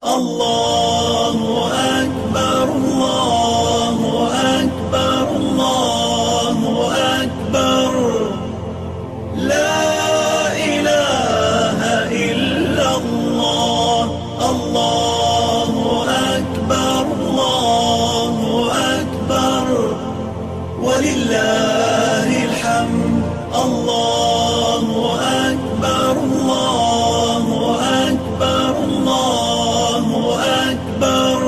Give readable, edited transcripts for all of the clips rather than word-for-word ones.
الله أكبر الله أكبر الله أكبر لا إله إلا الله الله أكبر الله أكبر ولله الحمد الله أكبر الله أكبر الله أكبر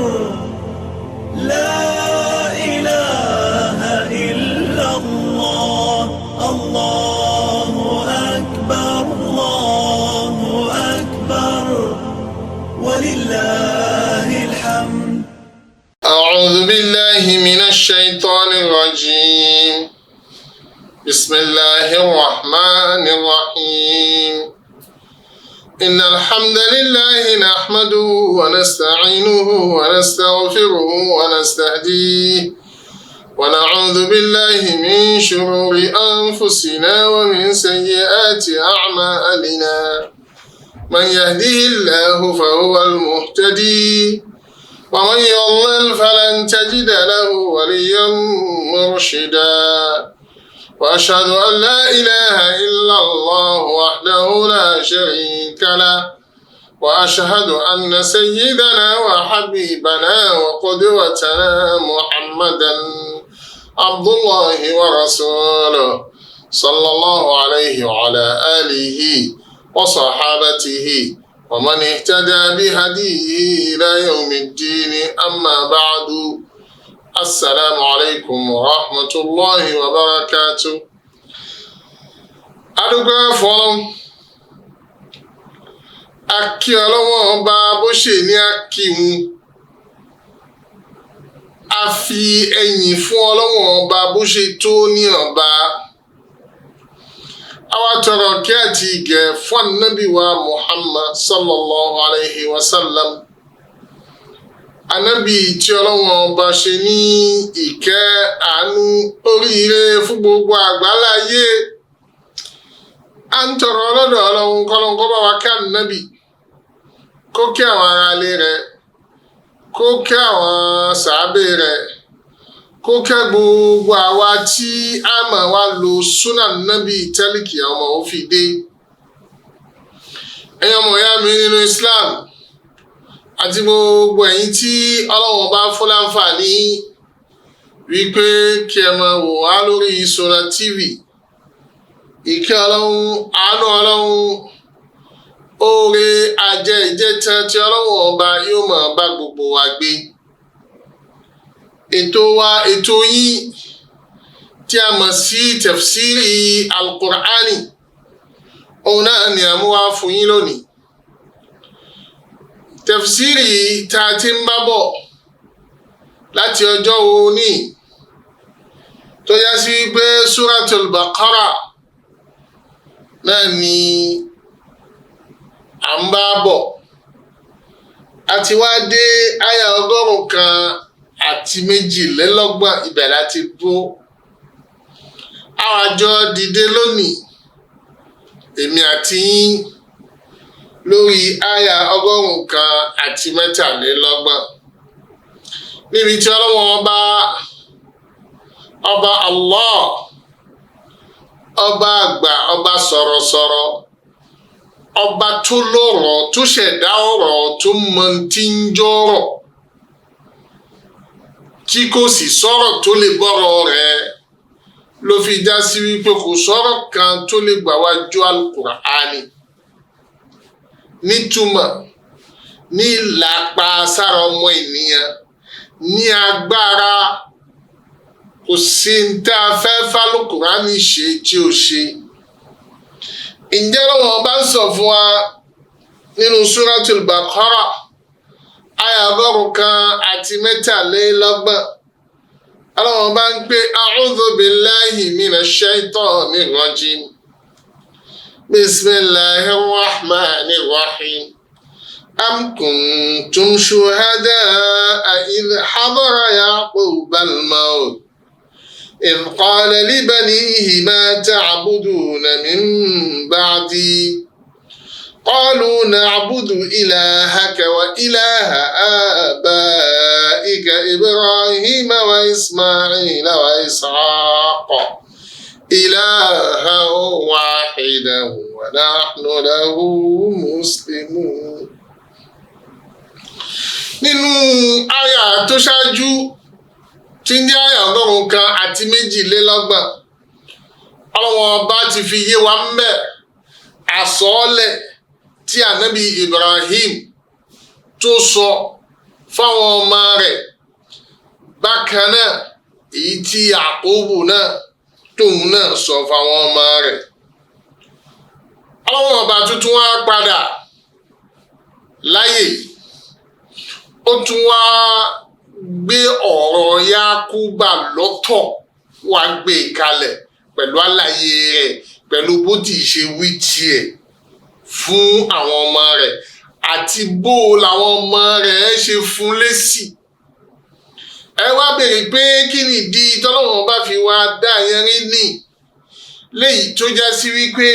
لا إله إلا الله الله أكبر الله أكبر ولله الحمد. أعوذ بالله من الشيطان الرجيم. بسم الله الرحمن الرحيم. إن الحمد لله نحمده ونستعينه ونستغفره ونستهديه ونعوذ بالله من شرور أنفسنا ومن سيئات أعمالنا. من يهده الله فهو المهتدي ومن يضلل فلن تجد له وليا مرشدا. وأشهد أن لا إله إلا الله وحده لا شريك له وأشهد أن سيدنا وحبيبنا وقدوتنا محمدا عبد الله ورسوله صلى الله عليه وعلى آله وصحابته ومن اهتدى بهديه إلى يوم الدين. أما بعد. Assalamu alaikum wa rahmatullahi wa barakatuh. Adúgbò fún akí ọlọ́wọ́ ọba bó ṣe ní akíhun. A fi ẹ̀yìn fún ọlọ́wọ́ ọba bó ṣe tó ní ọba. Àwa tọrọ kí àti ìgẹ̀ fún Ànábì wa Muhammad sallallahu alayhi wa sallam. Ànábì tí Ọlọ́run ọba ṣe ní ìkẹ́ àánú oríire fún gbogbo àgbáláyé. À ń tọrọ lọ́dọ̀ Ọlọ́run kọ́lọ́n kó bá wa kí Ànábì, kó kí àwọn aráalé rẹ̀, kó kí àwọn sàábé rẹ̀, kó kí gbogbo àwa tí a máa wá lo súnà Ànábì tẹ́líkì ọmọ òfin dé. Ẹ̀yin ọmọ ìyá mi nínú Islam àti gbogbo ẹ̀yin tí Ọlọ́run bá fún láǹfààní wípé kí ẹ máa wò wá lórí Sourate TV. Ìkẹ́ Ọlọ́run, àánú Ọlọ́run, oore ajẹ́ ìjẹ́tàn tí Ọlọ́run ọba yóò máa bá gbogbo wa gbé. Ètò yín tí a mọ̀ sí tafsiri al-Qur'ani, òun náà ni a mú wá fún yín lónìí. Tafsiri tá a ti ń bá bọ̀ láti ọjọ́ òní tó yá sí pé Suratul Baquorah náà ni à ń bá bọ̀. A ti wá dé àyá 132 ibẹ̀ láti dúró. Àwọn àjọ dìde lónìí, èmi àti yín, lórí àyá 133 níbi tí Ọlọ́run ọba Allah, ọba àgbà, ọba sọ̀rọ̀sọ̀rọ̀, ọba tó lọ́rọ̀, tó ṣẹ̀dá ọ̀rọ̀, tó mọ̀ tí ń jọ́rọ̀, tí kò sì sọ̀rọ̀ tó lè bọ́rọ̀ rẹ̀, ló fi já sí wípé kò sọ̀rọ̀ kan tó lè gbà wájú al-Qur'ani nítumọ̀, ní ìlàpá sára ọmọ ènìyàn, ní agbára. Kò sí ní tá a fẹ́ f'Al-Qur'ani ṣe tí ó ṣe. Ǹjẹ́ Ọlọ́run bá ń sọ fún wa nínú Suratul Baquorah àyá 133. Ọlọ́run bá ń pè a'udhu billahi minash shaitanir rajim. Bismillahir rahmanir rahim. Am kuntum shuhada'a idh hadara Yaquba al-maut إذ قال لبنيه ما تعبدون من بعدي قالوا نعبد إلهك وإله إلها واحدا ونحن له مسلمون. nínú àyà tó ṣáájú tí ń jẹ́ àyà ọgọ́rùn-ún kan àti méjìlélọ́gbọ̀n Ọlọ́hun Ọba ti fi yé wa ń bẹ̀ àsọọ́lẹ̀ tí ànábì Ibrahim tó sọ fáwọn ọmọ rẹ̀ bákan náà èyí tí Yakubu náà tóun náà sọ fáwọn ọmọ rẹ̀. Ọlọ́hun Ọba tuntun wá padà láyè ó tún wá gbé ọ̀rọ̀ Yakuba lọ́tọ̀ wá gbé kalẹ̀ pẹ̀lú àlàyé rẹ̀ pẹ̀lú bó ti ṣe wí tiẹ̀ fún àwọn ọmọ rẹ̀ àti bó làwọn ọmọ rẹ̀ ṣe fún lésì. Ẹ wá béèrè pé kí nìdí tọ́lọ́run bá fi wá dá yẹn rí nì léyìí tó já sí wípé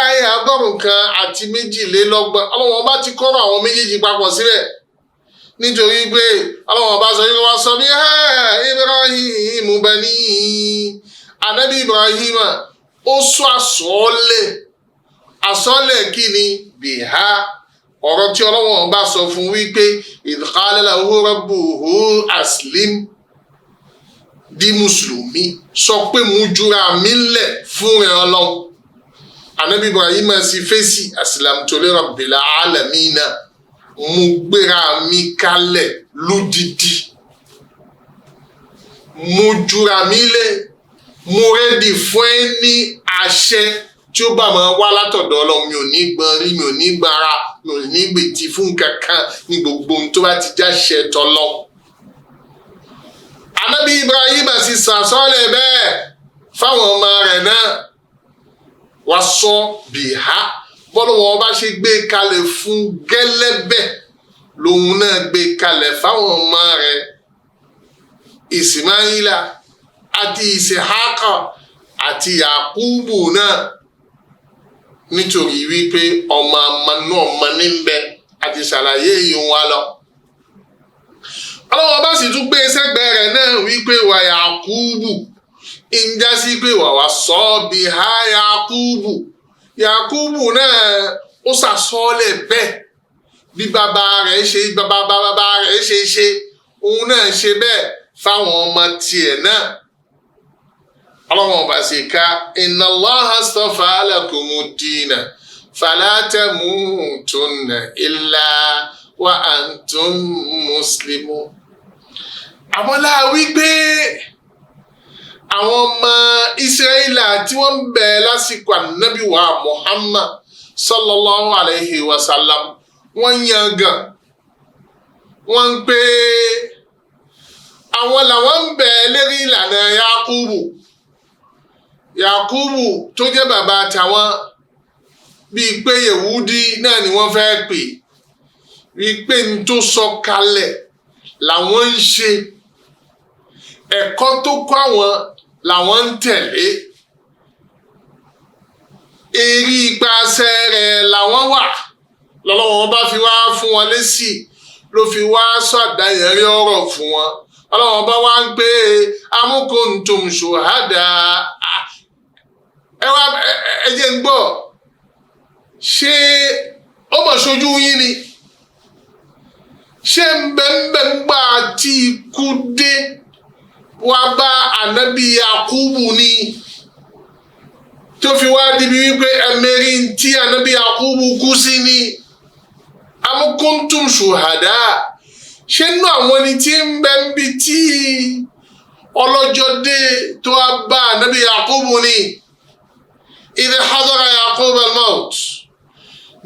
àyà ọgọ́rùn-ún kan àti méjìlélọ́gbọ̀n Ọlọ́run bá ti kọ́rọ̀ àwọn méjèèjì papọ̀ síbẹ̀ nítorí pé Ọlọ́run bá sọ wípé wá sọ bí Ibrahim bani Ànábì Ibrahim ó sọ àsọọ́lẹ̀ kí ni bìhá ọ̀rọ̀ tí Ọlọ́run bá sọ fún wípé idh qala lahu rabbuhu aslim di mùsùlùmí sọ pé mo jura mi lẹ̀ fún rẹ̀ Ọlọ́run. Ànábì Ibrahim sì fèsì aslamtu li rabbil alamina mo gbéra mi kalẹ̀ lódìdí mo jura mi lẹ̀ mo rẹ́dì fún ẹni àṣẹ tí ó bá máa wá látọ̀dọ̀ Ọlọ́run. Mi ò ní gbọ́n rí, mi ò ní gbára, mi ò ní gbètì fún kankan ní gbogbo ohun tó bá ti jáṣẹ tọ́lọ́. Ànábì Ibrahim sì sàsọ́lẹ̀ bẹ́ẹ̀ fáwọn ọmọ rẹ̀ náà wá sọ bìhá bọ́lọ́wọ́ bá ṣe gbé kalẹ̀ fún gẹ́lẹ́bẹ̀ lòun náà gbé kalẹ̀ fáwọn ọmọ rẹ̀ Ismaila àti Isihaka àti Yakubu náà nítorí wípé ọmọ ní ń bẹ àti ṣàlàyé ìyún wa lọ. Ọlọ́wọ́ bá sì tún gbé sẹ́gbẹ̀ẹ́ rẹ̀ náà wípé wà Yakubu ń já sí pé wà sọ bí ha Yakubu náà ó ṣàsọ́ọ́lẹ̀ bẹ́ẹ̀ bí bàbá rẹ̀ ṣe òun náà ṣe bẹ́ẹ̀ fáwọn ọmọ tiẹ̀ náà. Ọlọ́run bá sì ká inna Allaha astafa lakumud-dina fala tamutunna illa wa antum muslimun. Àmọ́lá wípé àwọn ọmọ Ísírẹ́lì tí wọ́n ń bẹ lásìkò ànábì wa Muhammad sallallahu alayhi wa sallam wọ́n yangàn wọ́n ń pé àwọn làwọn ń bẹ lérí ìlànà Yakubu tó jẹ́ bàbá tàwọn bíi pé Yehudi náà ni wọ́n fẹ́ pè wípé n tó sọ kalẹ̀ làwọn ń ṣe ẹ̀kọ́ tó kọ́ àwọn làwọn ń tẹ̀lé èrí ipasẹ̀ rẹ̀ làwọn wà lọ́lọ́wọ́n bá fi wá fún wọn lésì ló fi wá sọ̀dáyẹrí ọ̀rọ̀ fún wọn. Ọlọ́wọ́n bá wá ń pé amúkòntòm ṣòhádà ẹ jẹ́ ń gbọ́ ṣé ó mọ̀ ṣojú yín ni ṣé ń bẹ ń gbà tí ikú dé wá bá ànábì Yakubu ni tó fi wá dibi wípé ẹ̀mẹ́rin tí ànábì Yakubu kú sí ni amúkòntòm ṣòhádà ṣé nínú àwọn ẹni tí ń bẹ ń bi tí ọlọ́jọ́ dé tó wá bá ànábì Yakubu ni idh hadara Yakubu al-maut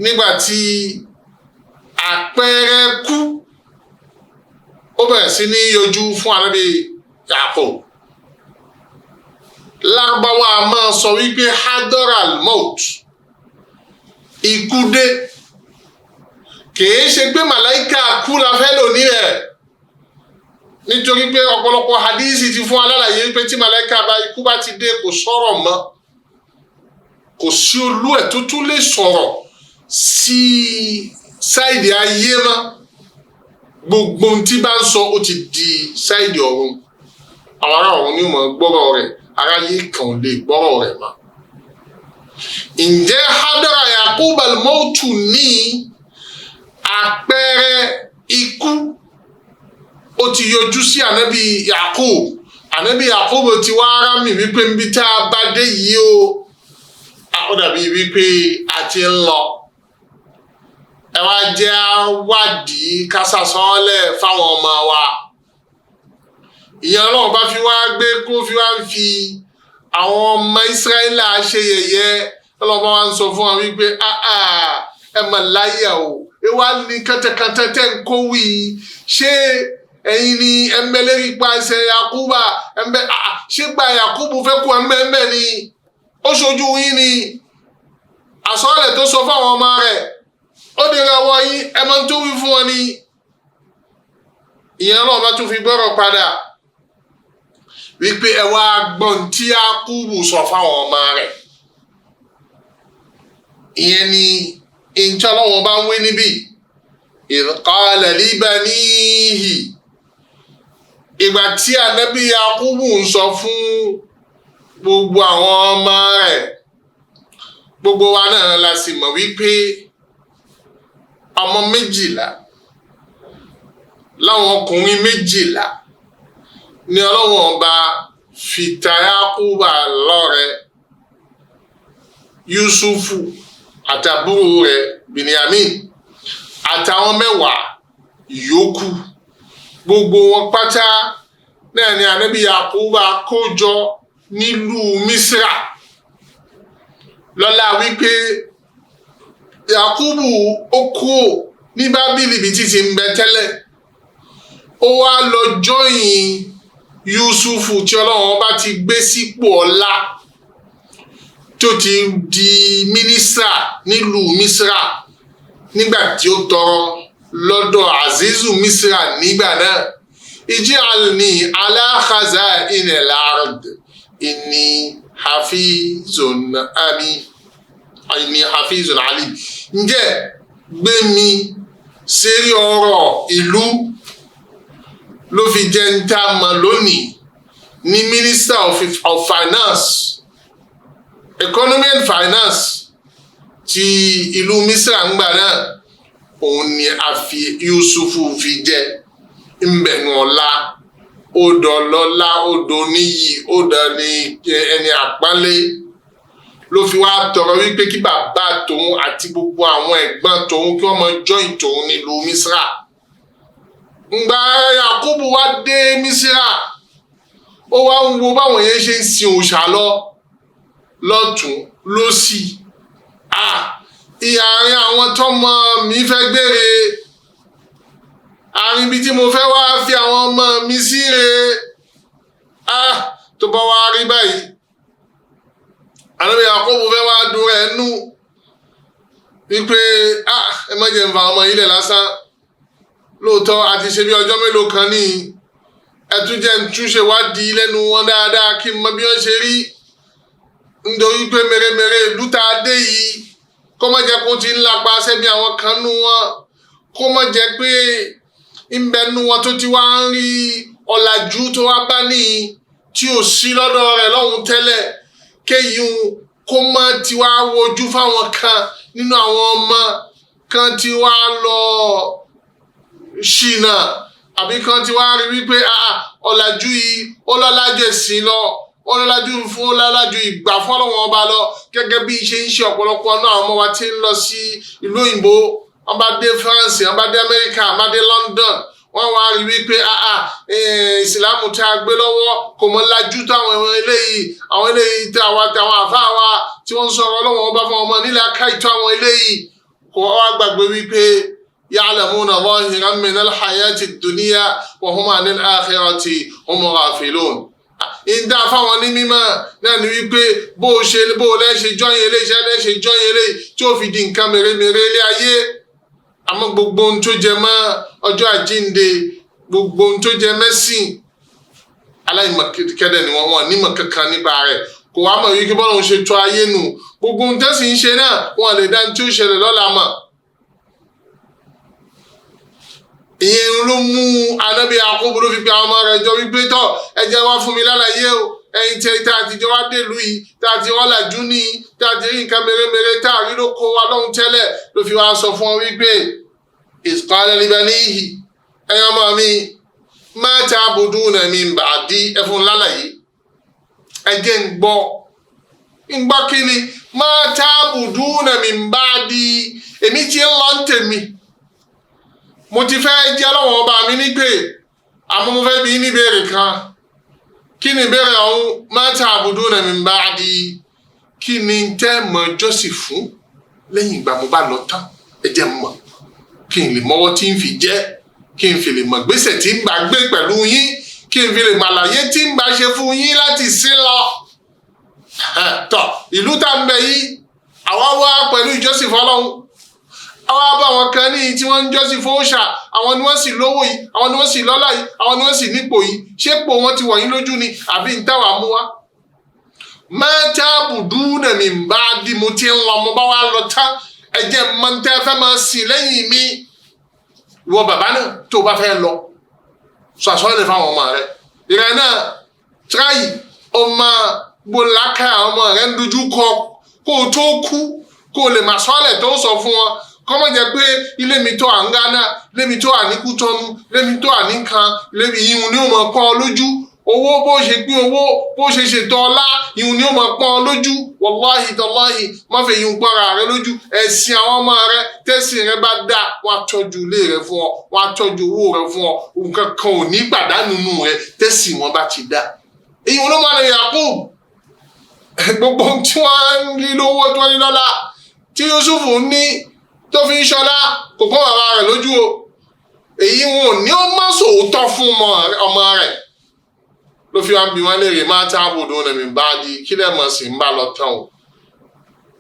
nígbà tí àpẹẹrẹ kú ó bẹ̀rẹ̀ sí ní yọjú fún ànábì Yakubu. Lárúbáwá máa sọ wípé hadara al-maut ikú dé kìí ṣe pé màláìka kú la fẹ́ lò ní ẹ̀ nítorí pé ọ̀pọ̀lọpọ̀ hadisi ti fún alálàyé pé tí màláìka ikú bá ti dé kò sọ̀rọ̀ mọ́ kò sí olú ẹ̀ tó tún lè sọ̀rọ̀ sí sáìdì ayé mọ́ gbogbo ohun tí bá ń sọ ó ti di sáìdì ọ̀run àwọn ará ọ̀run ní mọ̀ gbọ́rọ̀ rẹ̀ aráyé kan ò lè gbọ́rọ̀ rẹ̀ mọ́. Ǹjẹ́ hadara Yaqub al-mautu ní àpẹẹrẹ ikú ó ti yọjú sí ànábì Yaqub. Ànábì Yaqub ti wá rámì wípé níbi tá a bá dé yìí ó dàbí wípé a ti ń lọ. Ẹ wá jẹ́ wádìí kásásọ́ọ́lẹ̀ fáwọn ọmọ wa. Ìyẹn Ọlọ́run bá fi wá gbé kó fi wá ń fi àwọn ọmọ Ísírẹ́lì ṣe yẹ̀yẹ́. Ọlọ́run bá wá ń sọ fún wa wípé ẹ mà láyà o. Ẹ wá ní kẹ́tẹ́kẹ́tẹ́ tẹ́ ń kó wí. Ṣé ẹ̀yin ni ẹ̀mbẹ́lẹ́rì pa ẹsẹ̀ Yakuba ṣé gba Yakubu fẹ́ kú ẹ̀mbẹ́ ni ó ṣojú yín ni àsọ̀rẹ̀ tó sọ fáwọn ọmọ rẹ̀ ó dèrè ọwọ́ yín ẹ máa ń tó wí fún wọn ni. Ìyẹn náà bá tún fi gbọ́rọ̀ padà wípé ẹ wá gbọ́n tí Yakubu sọ fáwọn ọmọ rẹ̀. Ìyẹn ni ìjọ Ọlọ́run bá ń wí níbí idh qala li banihi. Ìgbà tí ànábì Yakubu ń sọ fún gbogbo àwọn ọmọ rẹ̀, gbogbo wa náà la sì mọ̀ wípé ọmọ 12 láwọn ọkùnrin 12 ni Ọlọ́run ọba fi ta Yakubu lọ́rẹ. Yusufu àtàbúrò rẹ̀ Bìnìyàmín àtàwọn 10 yòókù, gbogbo wọn pátá náà ni ànábì Yakubu kó jọ nílùú Mísírà lọ́lá wípé Yakubu ó kúrò ní Bábílì bí títí ń bẹ tẹ́lẹ̀, ó wá lọ jọyìn Yusufu tí Ọlọ́run bá ti gbé sípò ọlá tó ti di mínísítà nílùú Mísírà nígbà tí ó tọrọ lọ́dọ̀ Azizu Mísírà nígbà náà. Ij'alni ala khaza'inil ard inni hafizun alim. Ǹjẹ́ gbé mi sérí ọ̀rọ̀ ìlú ló fi jẹ́ ń tá mọ̀ lónìí ní Minister of Finance, Economy and Finance ti ìlú Mísírà ń gbà náà. Òun ni a fi Yusufu fi jẹ ìmbẹ̀nu ọ̀la, odò lọ́lá, odò níyì, odò ní ẹni àpọ́nlé ló fi wá tọrọ wípé kí bàbá tòun àti gbogbo àwọn ẹ̀gbọ́n tòun kí wọ́n máa join tòun nílùú Mísírà. Ǹgbà Yakubu wá dé Mísírà, ó wá ń wo báwọn yẹn ṣe ń sin òòṣà lọ́tún lósì. Ìyàrin àwọn tọ́mọ mi fẹ́ gbére, àrin ibi tí mo fẹ́ wá fi àwọn ọmọ mi sí rèé. Tó bá wá rí báyìí, ànábì Yakubu fẹ́ wá dùn rẹ̀ nù wípé ẹ má jẹ́ ń fa ọmọ ilẹ̀ lásán. Lóòótọ́ a ti ṣe bí ọjọ́ mélòó kan ní ẹtún jẹ́ ń túnṣe wádìí lẹ́nu wọn dáadáa kí n mọ bí wọ́n ṣe rí. Nítorí pé mèremère ìlú tá a dé yìí kó má jẹ́ kó ti ń lápá sẹ́bi àwọn kan nù wọn, kó má jẹ́ pé ìbẹ̀nu wọn tó ti wá ń rí ọ̀làjú tó wá bá ní tí ò sí lọ́dọ̀ rẹ̀ lọ́hùn tẹ́lẹ̀, kéyìí kó má ti wá wojú fáwọn kan nínú àwọn ọmọ kan ti wá lọ ṣìnà àbí kan ti wá rí wípé ọ̀làjú yìí ó lọ́lájú ẹ̀sìn lọ, ó lọ́lájú fún ọlọ́lájú ìgbà fọ́lọ́wọ́n ọba lọ, gẹ́gẹ́ bí ṣe ń ṣe ọ̀pọ̀lọpọ̀ náà àwọn ọmọ wa ti ń lọ sí ìlú òyìnbó. Wọ́n bá dé France, wọ́n bá dé Amẹ́ríkà, wọ́n bá dé London, wọ́n wá rí wípé ìsìlámù tí a gbé lọ́wọ́ kò mọ lájú tó àwọn eléyìí tí àwọn àfáà wa tí wọ́n ń sọ̀rọ̀ Ọlọ́run ọba fún ọmọ nílẹ̀ akáìtó àwọn eléyìí kò wá gbàgbé wípé ya'lamuna zahiran minal hayati dunya wa hum 'anil akhirati hum ghafilun. Ìdá fáwọn ní mímọ̀ náà ni wípé bó o lẹ́ṣẹ̀ jọ́yìn eléyìí ṣe lẹ́ṣẹ̀ jọ́yìn eléyìí tí ó fi di nǹkan mèremère ilé ayé. Àmọ́ gbogbo ohun tó jẹ mọ́ ọjọ́ àjíǹde, gbogbo ohun tó jẹ mẹ́sìn, aláìmọ̀kẹ́dẹ̀ ni wọ́n nímọ̀ kankan nípa rẹ̀. Kò wá mọ̀ wípé bọ́lá òun ṣe tó ayé nù, gbogbo ohun tẹ́sí ń ṣe náà wọn lè dá ní tí ó ṣẹlẹ̀ lọ́la mọ̀. Ìyẹn ló mú ànábì Yakubu ló fi pe àwọn ọmọ rẹ̀ jọ wípé tọ́ ẹ jẹ́ wá fún mi lálàyé o, ẹ̀yin tí tá a ti jọ wá délùú yìí tá a ti ọ̀làjú ní tá a ti rí nǹkan mèremère tá a rí ló kó wa lọ́hùn tẹ́lẹ̀ ló fi wá sọ fún ọ wípé ìsìnkálẹ̀ níbẹ̀ níyì ẹ̀yin ọmọ mi ma ta'buduna min ba'di ẹ̀fún lálàyé ẹ̀jẹ̀ ń gbọ́ kí ni ma ta'buduna min ba'di èmi ti ń lọ tèmi mo ti fẹ́ jẹ́ lọ́wọ́ ọba mi ní pé àmọ́ mo fẹ́ bi ní ìbéèrè kan kí ni ìbéèrè ọ̀hún ma ta'buduna min ba'di kí ni tẹ́ mọ̀ jọ́sìn fún lẹ́yìn ìgbà mo bá lọ tán ẹ jẹ́ mọ̀ kí n lè mọ́wọ́ tí ń fi jẹ́ kí n fi lè mọ̀ gbèsè tí ń bá gbé pẹ̀lú yín kí n fi lè mọ̀ àlàyé tí ń bá ṣe fún yín láti sí lọ. tọ́ ìlú tá ń bẹ yìí àwa wá pẹ̀lú ìjọsìn fọlọ́hún àwa bá wọn kan ní tí wọ́n ń jọ́sìn fún òòṣà àwọn ni wọ́n sì lówó yìí àwọn ni wọ́n sì lọ́lá yìí àwọn ni wọ́n sì nípò yìí ṣé pò wọn ti wọ̀nyí lójú ni àbí ń táwa mú wa. ma ta'buduna min ba'di mo ti ń lọ mo bá wa lọ tán ẹ̀jẹ̀ mọ̀ntẹ́ fẹ́ máa sìn lẹ́yìn mi ìwọ bàbá náà tó o bá fẹ́ lọ sọ àsọ́lẹ̀ fáwọn ọmọ rẹ ìrẹ náà tíráyì ọmọ gbòlákà ọmọ rẹ ń dojú kọ kó o tó kú kó o lè máa sọ́lẹ̀ tó sọ fún wọn kọ́mọ jẹ́ pé ilé mi tó à ń Ghana ilé mi tó à ní Kútọ́nù ilé mi tó à ní kan ilé mi ìhun ni ó mọ̀ pọ́n ọ lójú owó bó ṣe pín owó bó ṣe ṣètò ọlá ìhun ni ó mọ̀ pọ́n ọ lójú wàláhì tàláhì má fẹ́ ìhun pọ́nra rẹ lójú ẹ̀sìn àwọn ọmọ rẹ tẹ́sìn rẹ bá dá wọn á tọ́jú ilé rẹ fún ọ wọn á tọ́jú owó rẹ fún ọ nǹkan kan ò ní pàdánù nù rẹ tẹ́sìn wọn bá ti dá ìhun ló máa ń Yakub gbogbo tí wọ́n ń rí lówó tí wọ́n ní lọ́lá tí Yusuf ní tó fi ń ṣọlá kò pọ́n bàbá rẹ̀ lójú o èyí wọn ò ní ó má sòótọ́ fún ọmọ rẹ̀ ló fi wá ń bi wọn léèrè ma ta'buduna min ba'di kí lẹ́ mọ̀ sí ń bá lọ tán o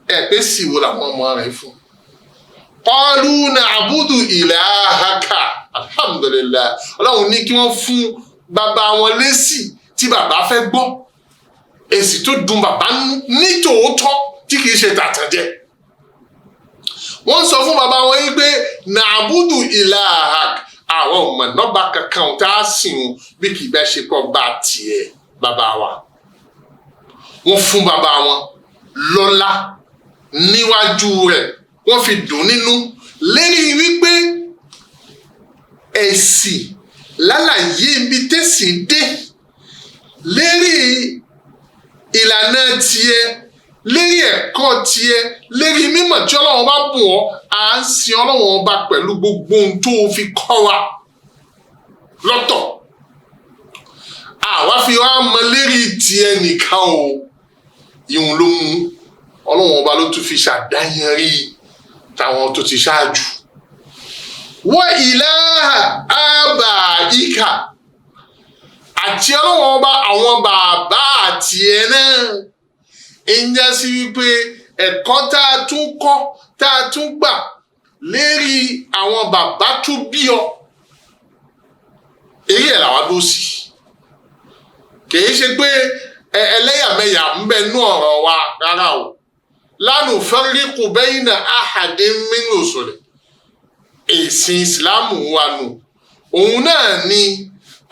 ẹ pé sì wo làwọn ọmọ rẹ̀ fún qalu na'budu ilahaka alhamdulillah ọlọ́run ní kí wọ́n fún bàbá wọn lésì tí bàbá fẹ́ gbọ́ èsì tó dùn bàbá ní tòótọ́ tí kìí ṣe tàtàjẹ́ wọ́n sọ fún bàbá wọn yìí pé na'budu ilahak àwọn ọmọ nọ́mbà kankan tá a sìn wọn bí kì í bá ṣe pọ̀ bá tiẹ̀ bàbá wa wọ́n fún bàbá wọn lọ́lá níwájú rẹ̀ wọ́n fi dùn nínú lérí wípé ẹ̀sìn lálàyé ibi tẹ̀sìn dé lérí ìlànà tiẹ̀ lérí ẹ̀kọ́ tiẹ̀ lérí mímọ̀ tí ọlọ́run bá bùn ọ́ à ń sin ọlọ́run ọba pẹ̀lú gbogbo ohun tó o fi kọ́ wa lọ́tọ̀ àwa fi wá mọ lérí tiẹ̀ nìkan o ìhun ló mú ọlọ́run ọba ló tún fi ṣàdáyanrí táwọn tó ti ṣáájú wa ilaha abaika àti ọlọ́run ọba àwọn bàbá àti ẹ̀ náà ń já sí wípé ẹ̀kọ́ tá a tún kọ́ tá a tún gbà lérí àwọn bàbá tó bí ọ èyí ẹ̀ làwa ló sì kìí ṣe pé ẹlẹ́yàmẹ̀yà ń bẹ nú ọ̀rọ̀ wa rárá o la nufarriqu bayna ahadin min rusuli ẹ̀sìn ìsìláàmù wa nù òun náà ni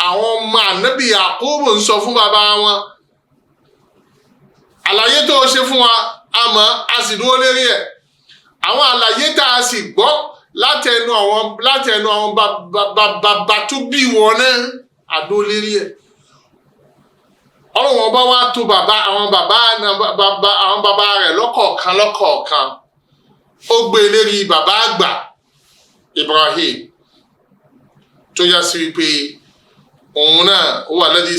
àwọn ọmọ ànábì Yakubu ń sọ fún bàbá wọn àlàyé tó o ṣe fún wa àmọ́ a sì dúró lérí ẹ̀ àwọn àlàyé tá a sì gbọ́ látẹnu àwọn bàbá tó bí wọn náà àdó lérí ẹ̀ ọlọ́wọ́n bá wá tó àwọn bàbá rẹ̀ lọ́kọ̀ọ̀kan ó gbé lérí bàbá àgbà Ibrahim tó yá sí wípé òun náà huwa alladhi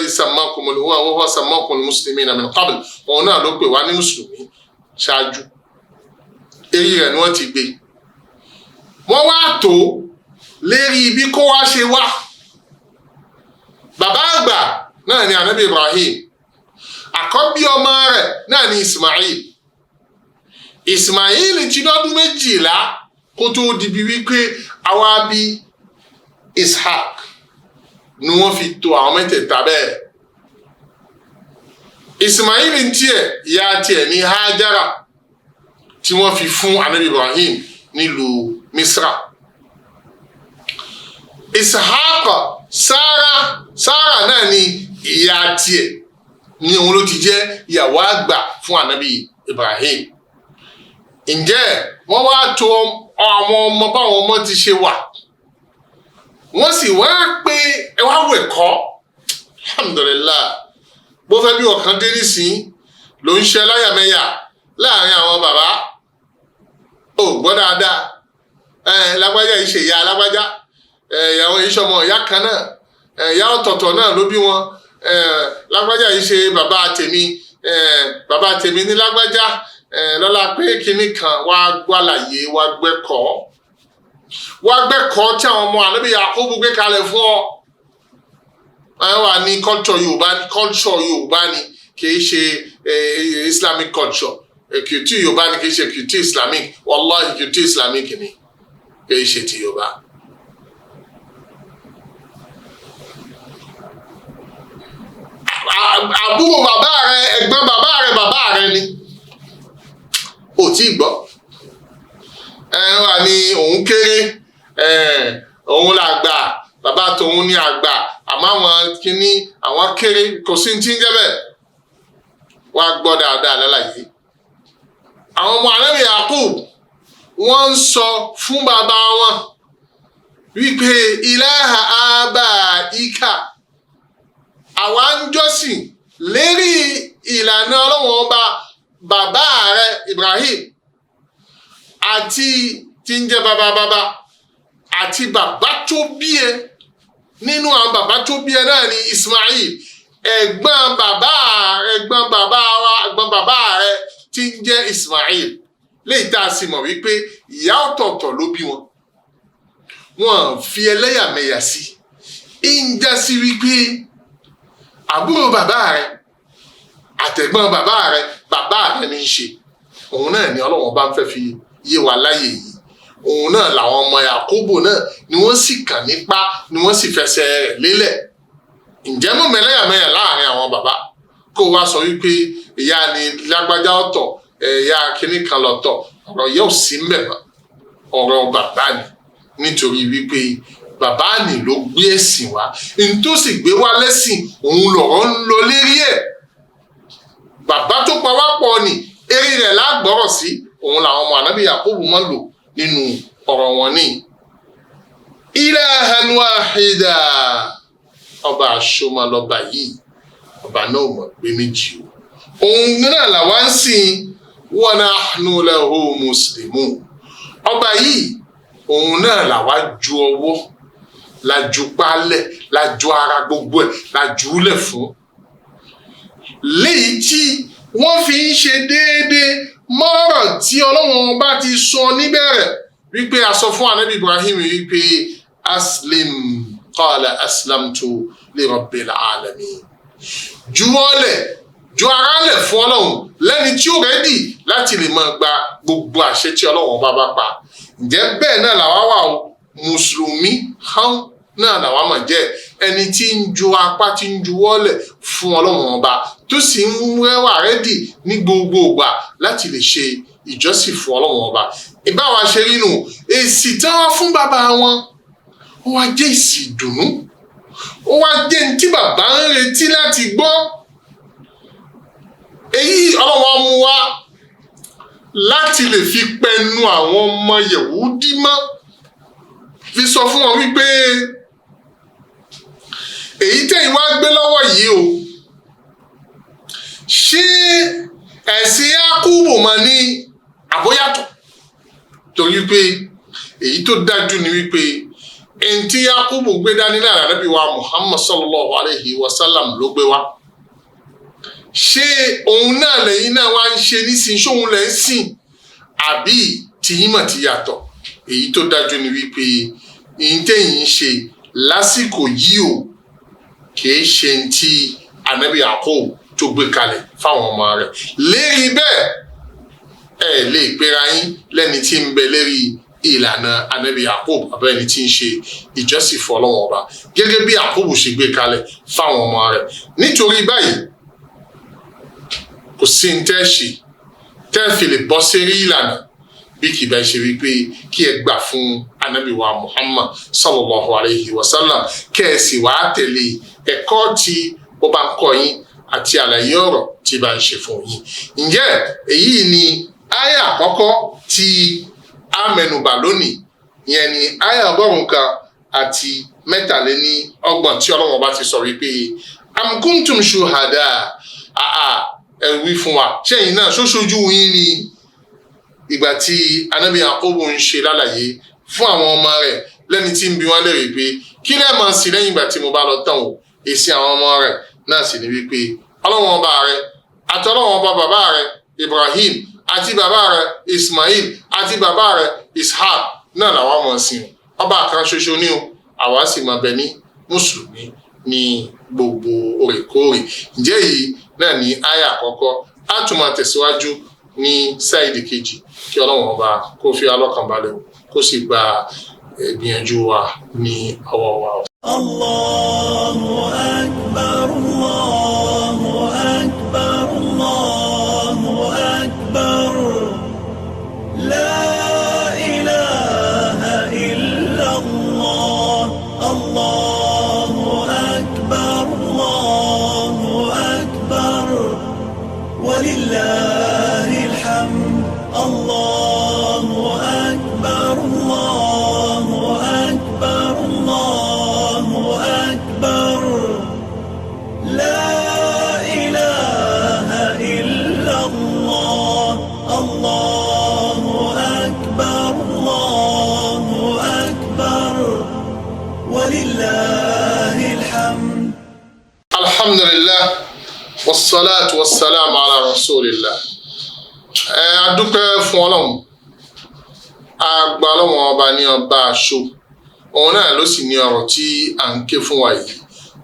sammakumul muslimina min qabl òun náà ló pè wá ní mùsùlùmí ṣáájú eré rẹ̀ ni wọ́n ti gbé wọ́n wá tó lérí bí kó wá ṣe wá bàbá àgbà náà ni ànábì Ibrahim àkọ́bí ọmọ rẹ̀ náà ni Ismail ti lọ́dún 12 kó tó dìbí wípé àwa bí Ishaq ni wọ́n fi tò àwọn mẹ́tẹ̀ẹ̀ta bẹ́ẹ̀ Ismail ń tiẹ̀ ìyá tiẹ̀ ní Hajara tí wọ́n fi fún ànábì Ibrahim nílùú Misra Ishaq Sára náà ni ìyá tiẹ̀ ní òun ló ti jẹ́ ìyàwó àgbà fún ànábì Ibrahim. Ǹjẹ́ wọ́n wá tò àwọn ọmọ báwọn ọmọ ti ṣe wà, wọ́n sì wá pé ẹ wá wẹ̀ kọ́. Alhamdulillah, bó fẹ́ bí ọ̀kan dé nísìn ló ń ṣe láyàmẹ̀yà láàrin àwọn bàbá. Ó gbọ́ dáadáa, lágbájá yìí ṣe ìyá lágbájá, ìyàwó yìí ṣọmọ ìyá kan náà, ìyá ọ̀tọ̀ọ̀tọ̀ náà ló bí wọn. Lágbájá yìí ṣe bàbá tèmi ní lágbájá, lọ́la pé kinní kan wá gbàlàyé wá gbẹ́kọ̀ọ́ tí àwọn ọmọ ànábì Yakubu gbé kalẹ̀ fún ọ. Wà ní culture Yorùbá ni kìí ṣe Islamic culture. Kìtì Yorùbá ni kìí ṣe kìtì Islamic. Wallahi kìtì Islamic ni kìí ṣe ti Yorùbá. Àbúrò bàbá rẹ, ẹ̀gbọ́n bàbá rẹ ni. Ò tí gbọ́. Wà ní òun kéré, òun làgbà, bàbá tòun ní àgbà, àmọ́ àwọn kìíní àwọn kéré, kò sí tí ń jẹ́ bẹ́ẹ̀. Wá gbọ́ dáadáa lálàyé. Àwọn ọmọ ànábì Yakub wọ́n ń sọ fún bàbá wọn wípé ilaha abaika, àwa ń jọ́sìn lérí ìlànà Ọlọ́run ọba bàbá rẹ Ibrahim àti tí ń jẹ́ bàbá àti bàbá tó bí ẹ. Nínú àwọn bàbá tó bí ẹ náà ni Ismail, ẹ̀gbọ́n bàbá rẹ tí ń jẹ́ Ismail. Léyìí tá a sì mọ̀ wípé ìyá ọ̀tọ̀ọ̀tọ̀ ló bí wọn. Wọ́n fi ẹlẹ́yàmẹ̀yà sí. Ń já sí wípé àbúrò bàbá rẹ àtẹ̀gbọ́n bàbá rẹ ní í ṣe. Òun náà ni Ọlọ́run bá ń fẹ́ fi yé wa láyé yìí. Òun náà làwọn ọmọ Yakubu náà ni wọ́n sì kàn nípa, ni wọ́n sì fẹsẹ̀ rẹ̀ lélẹ̀. Ǹjẹ́ mú mẹ́lẹ́yàmẹ̀yà láàrin àwọn bàbá kó wá sọ wípé ìyá ni lágbájá ọ̀tọ̀, ìyá kínní kan lọ́tọ̀, ọ̀rọ̀ yóò sí mẹ́mọ́. Ọ̀rọ̀ bàbá ni, nítorí wípé bàbá ni ló gbé ẹ̀sìn wá. N tó sì gbé wá lẹ́sìn òun lọ̀rọ̀ ń lọ lérí ẹ̀. Bàbá tó pa wá pọ̀ ni eré rẹ̀ lágbọ́rọ̀ sí, òun làwọn ọmọ ànábì Yakubu máa lò nínú ọ̀rọ̀ wọn ní. Ilahan wahida, ọba àṣọmọ lọba yìí, ọba náà mọ̀ pé méjì o. Òun náà làwa ń sìn, wa nahnu lahu muslimun. Ọba yìí, òun náà làwa ju ọwọ́, la ju pálẹ̀, la ju ara gbogbo ẹ̀, la jùúlẹ̀ fún. Léyìí tí wọ́n fi ń ṣe déédéé mọ́rọ̀ tí Ọlọ́run bá ti sọ níbẹ̀rẹ̀ wípé a sọ fún ànábì Ibrahim wípé aslim qala aslamtu li rabbil alamin. Juwọ́lẹ̀, ju ara lẹ̀ fún Ọlọ́run lẹ́ni tí ó rẹ́dì láti lè máa gba gbogbo àṣẹ tí Ọlọ́run bá pa. Ǹjẹ́ bẹ́ẹ̀ náà làwa wà o, mùsùlùmí hàn náà làwa máa jẹ́ ẹni tí ń ju apá, tí ń juwọ́lẹ̀ fún Ọlọ́run ọba, tó sì ń rẹ́wà rẹ́dì ní gbogbo ìgbà láti lè ṣe ìjọsìn fún Ọlọ́run ọba. Ìbáwa ṣe rí nù, èsì tí wọ́n fún bàbá wọn, ó wá jẹ́ èsì ìdùnnú, ó wá jẹ́ ní tí bàbá ń retí láti gbọ́. Èyí Ọlọ́run mú wá láti lè fi pẹnu àwọn ọmọ Yẹ̀wúdí mọ́, fi sọ fún wọn wípé èyí tẹ̀yin wá gbé lọ́wọ́ yìí o, ṣé ẹ̀sìn Yakubu mọ̀ ní àbóyàtọ̀? Torí pé èyí tó dájú ni wípé ẹni tí Yakubu gbé dání lára Ànábì wa Muhammad sallallahu alayhi wa sallam ló gbé wá. Ṣé òun náà lẹ́yìn náà wá ń ṣe nísìn, ṣóun lẹ́ ń sìn, àbí tìyín mọ̀ ti yàtọ̀? Èyí tó dájú ni wípé èyí tẹ̀yin ń ṣe lásìkò yìí o, kìí ṣe tí Ànábì Yakubu tó gbé kalẹ̀ fáwọn ọmọ rẹ̀. Lérí bẹ́ẹ̀, ẹ lè pera yín lẹ́ni tí ń bẹ lérí ìlànà Ànábì Yakubu abẹ́ni tí ń ṣe ìjọsìn fún Ọlọ́run ọba gẹ́gẹ́ bí Yakubu ṣe gbé kalẹ̀ fáwọn ọmọ rẹ̀. Nítorí báyìí, kò sí ní tẹ́ ṣe tẹ́ fi lè bọ́ sérí ìlànà bí kì bá ṣe wípé kí ẹ gbà fún Ànábì wa Muhammad sallallahu alayhi wa sallam, kẹ́ ẹ sì wá tẹ̀lé ẹ̀kọ́ tí ó bá ń kọ́ yín àti àlàyé ọ̀rọ̀ tí bá ń ṣe fún yín. Ǹjẹ́ èyí ni àyà àkọ́kọ́ tí a mẹ́nubà lónìí, ìyẹn ni àyà 123 tí Ọlọ́run bá ti sọ wípé am kuntum shuhada ẹ wí fún wa ṣẹ́yìn náà ṣoṣojú yín ni ìgbà tí Ànábì Yakubu ń ṣe lálàyé fún àwọn ọmọ rẹ̀ lẹ́ni tí ń bi wọ́n lérè pé kí lẹ́ máa sí lẹ́yìn ìgbà tí mo bá lọ tán o. Èsì àwọn ọmọ rẹ̀ náà sì ní wípé Ọlọ́run ọba rẹ̀ àti Ọlọ́run ọba bàbá rẹ̀ Ibrahim àti bàbá rẹ̀ Ismail àti bàbá rẹ̀ Ishaq náà làwọn mọ̀ sí ọba kan ṣoṣo ní o, àwa sì máa bẹ ní mùsùlùmí ní gbogbo òrèkóòrè. Ǹjẹ́ yìí náà ní àyà àkọ́kọ́, á tún máa tẹ̀síwájú ní sáìdì kejì kí Ọlọ́run ọba kó fi alọ́kànbalẹ̀ kó sì gba ìgbìyànjú wa ní ọwọ́ wa. Allahu akbar, Allahu akbar, Allahu akbar. La ilaha illa Allah. Allahu akbar, Allahu akbar. Walillahil hamd. Allahu akbar, Allahu akbar, Allahu akbar. La ilaha illa Allah. Allahu akbar, Allahu akbar. Walillahil hamd. Alhamdulillah wassalatu wassalamu ala rasulillah. Adúpẹ́ fún Ọlọ́run, àgbà Ọlọ́run ọba ní ọba aṣọ, òun náà ló sì ní ọ̀rọ̀ tí à ń ké fún wa yìí.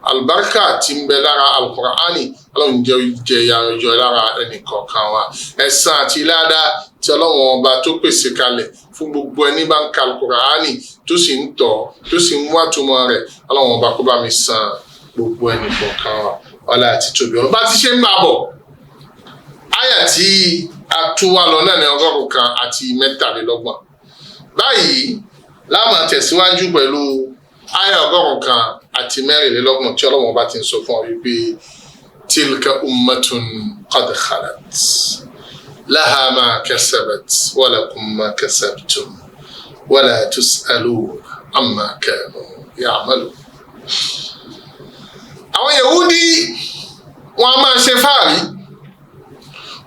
Àlùbáríkà tí ń bẹ lára Al-Qur'ani Ọlọ́run jẹ́ yàrá lára ẹnìkọ̀ọ̀kan wa. Ẹ̀san àti ládàá tí Ọlọ́run ọba tó pèsè kalẹ̀ fún gbogbo ẹni bá ń ka Al-Qur'ani tó sì ń tọ̀ tó sì ń wá túmọ̀ rẹ̀, Ọlọ́run ọba kó bá mi san gbogbo ẹnìkọ̀ọ̀kan wa ọlá àti tóbi ọba ti ṣe ń bá bọ̀. Àyà tí a tún wá lọ náà ní 123. Báyìí la máa tẹ̀síwájú pẹ̀lú àyà 124 tí Ọlọ́run bá ti ń sọ fún ọ wípé tilka ummatun qad khalat laha ma kasabat wa lakum ma kasabtum wa la tus'alun amma kanu ya'malun. Àwọn Yahudi wọ́n a máa ṣe fáàrí,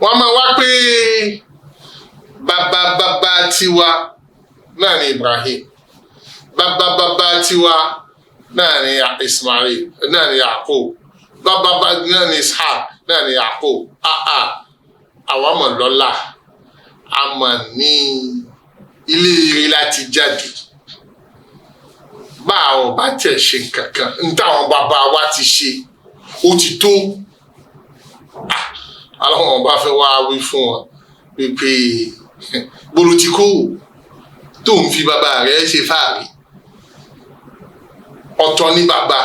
wọ́n máa wá pé bàbá tiwa náà ni Ibrahim, bàbá tiwa náà ni Ismail, náà ni Yaqub, bàbá náà ni Ishaq, náà ni Yaqub. Àwọn ọmọ lọ́lá a mọ̀ ní ilé ire láti jáde. Bá àwọn bá tẹ̀ ṣe kankan ní táwọn bàbá wa ti ṣe ó ti tó. Ọlọ́run ọba fẹ́ wá wí fún wọn wípé bolo ti kó tó ń fi bàbá rẹ̀ ṣe fáàrí. Ọ̀tọ̀ ni bàbá,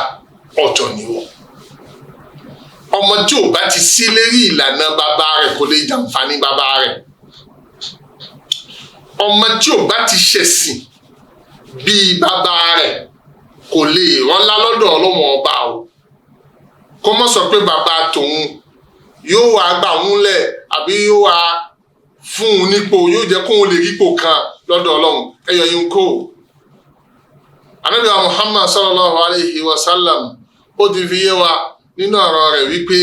ọ̀tọ̀ ni wọ́n. Ọmọ tí ò bá ti sí lérí ìlànà bàbá rẹ̀ kò lè jàǹfààní bàbá rẹ̀. Ọmọ tí ò bá ti ṣẹ̀sìn bíi bàbá rẹ̀ kò lè rọ́lá lọ́dọ̀ Ọlọ́run ọba o. Kó mọ́ sọ pé bàbá tòun yóò wá gbà wọ́n lẹ̀ àbí yóò wá fún un nípò, yóò jẹ́ kóun lè rípò kan lọ́dọ̀ Ọlọ́run. Ẹyọ yín kó. Ànábì Muhammad sallallahu alayhi wa sallam ó ti fi yé wa nínú ọ̀rọ̀ rẹ̀ wípé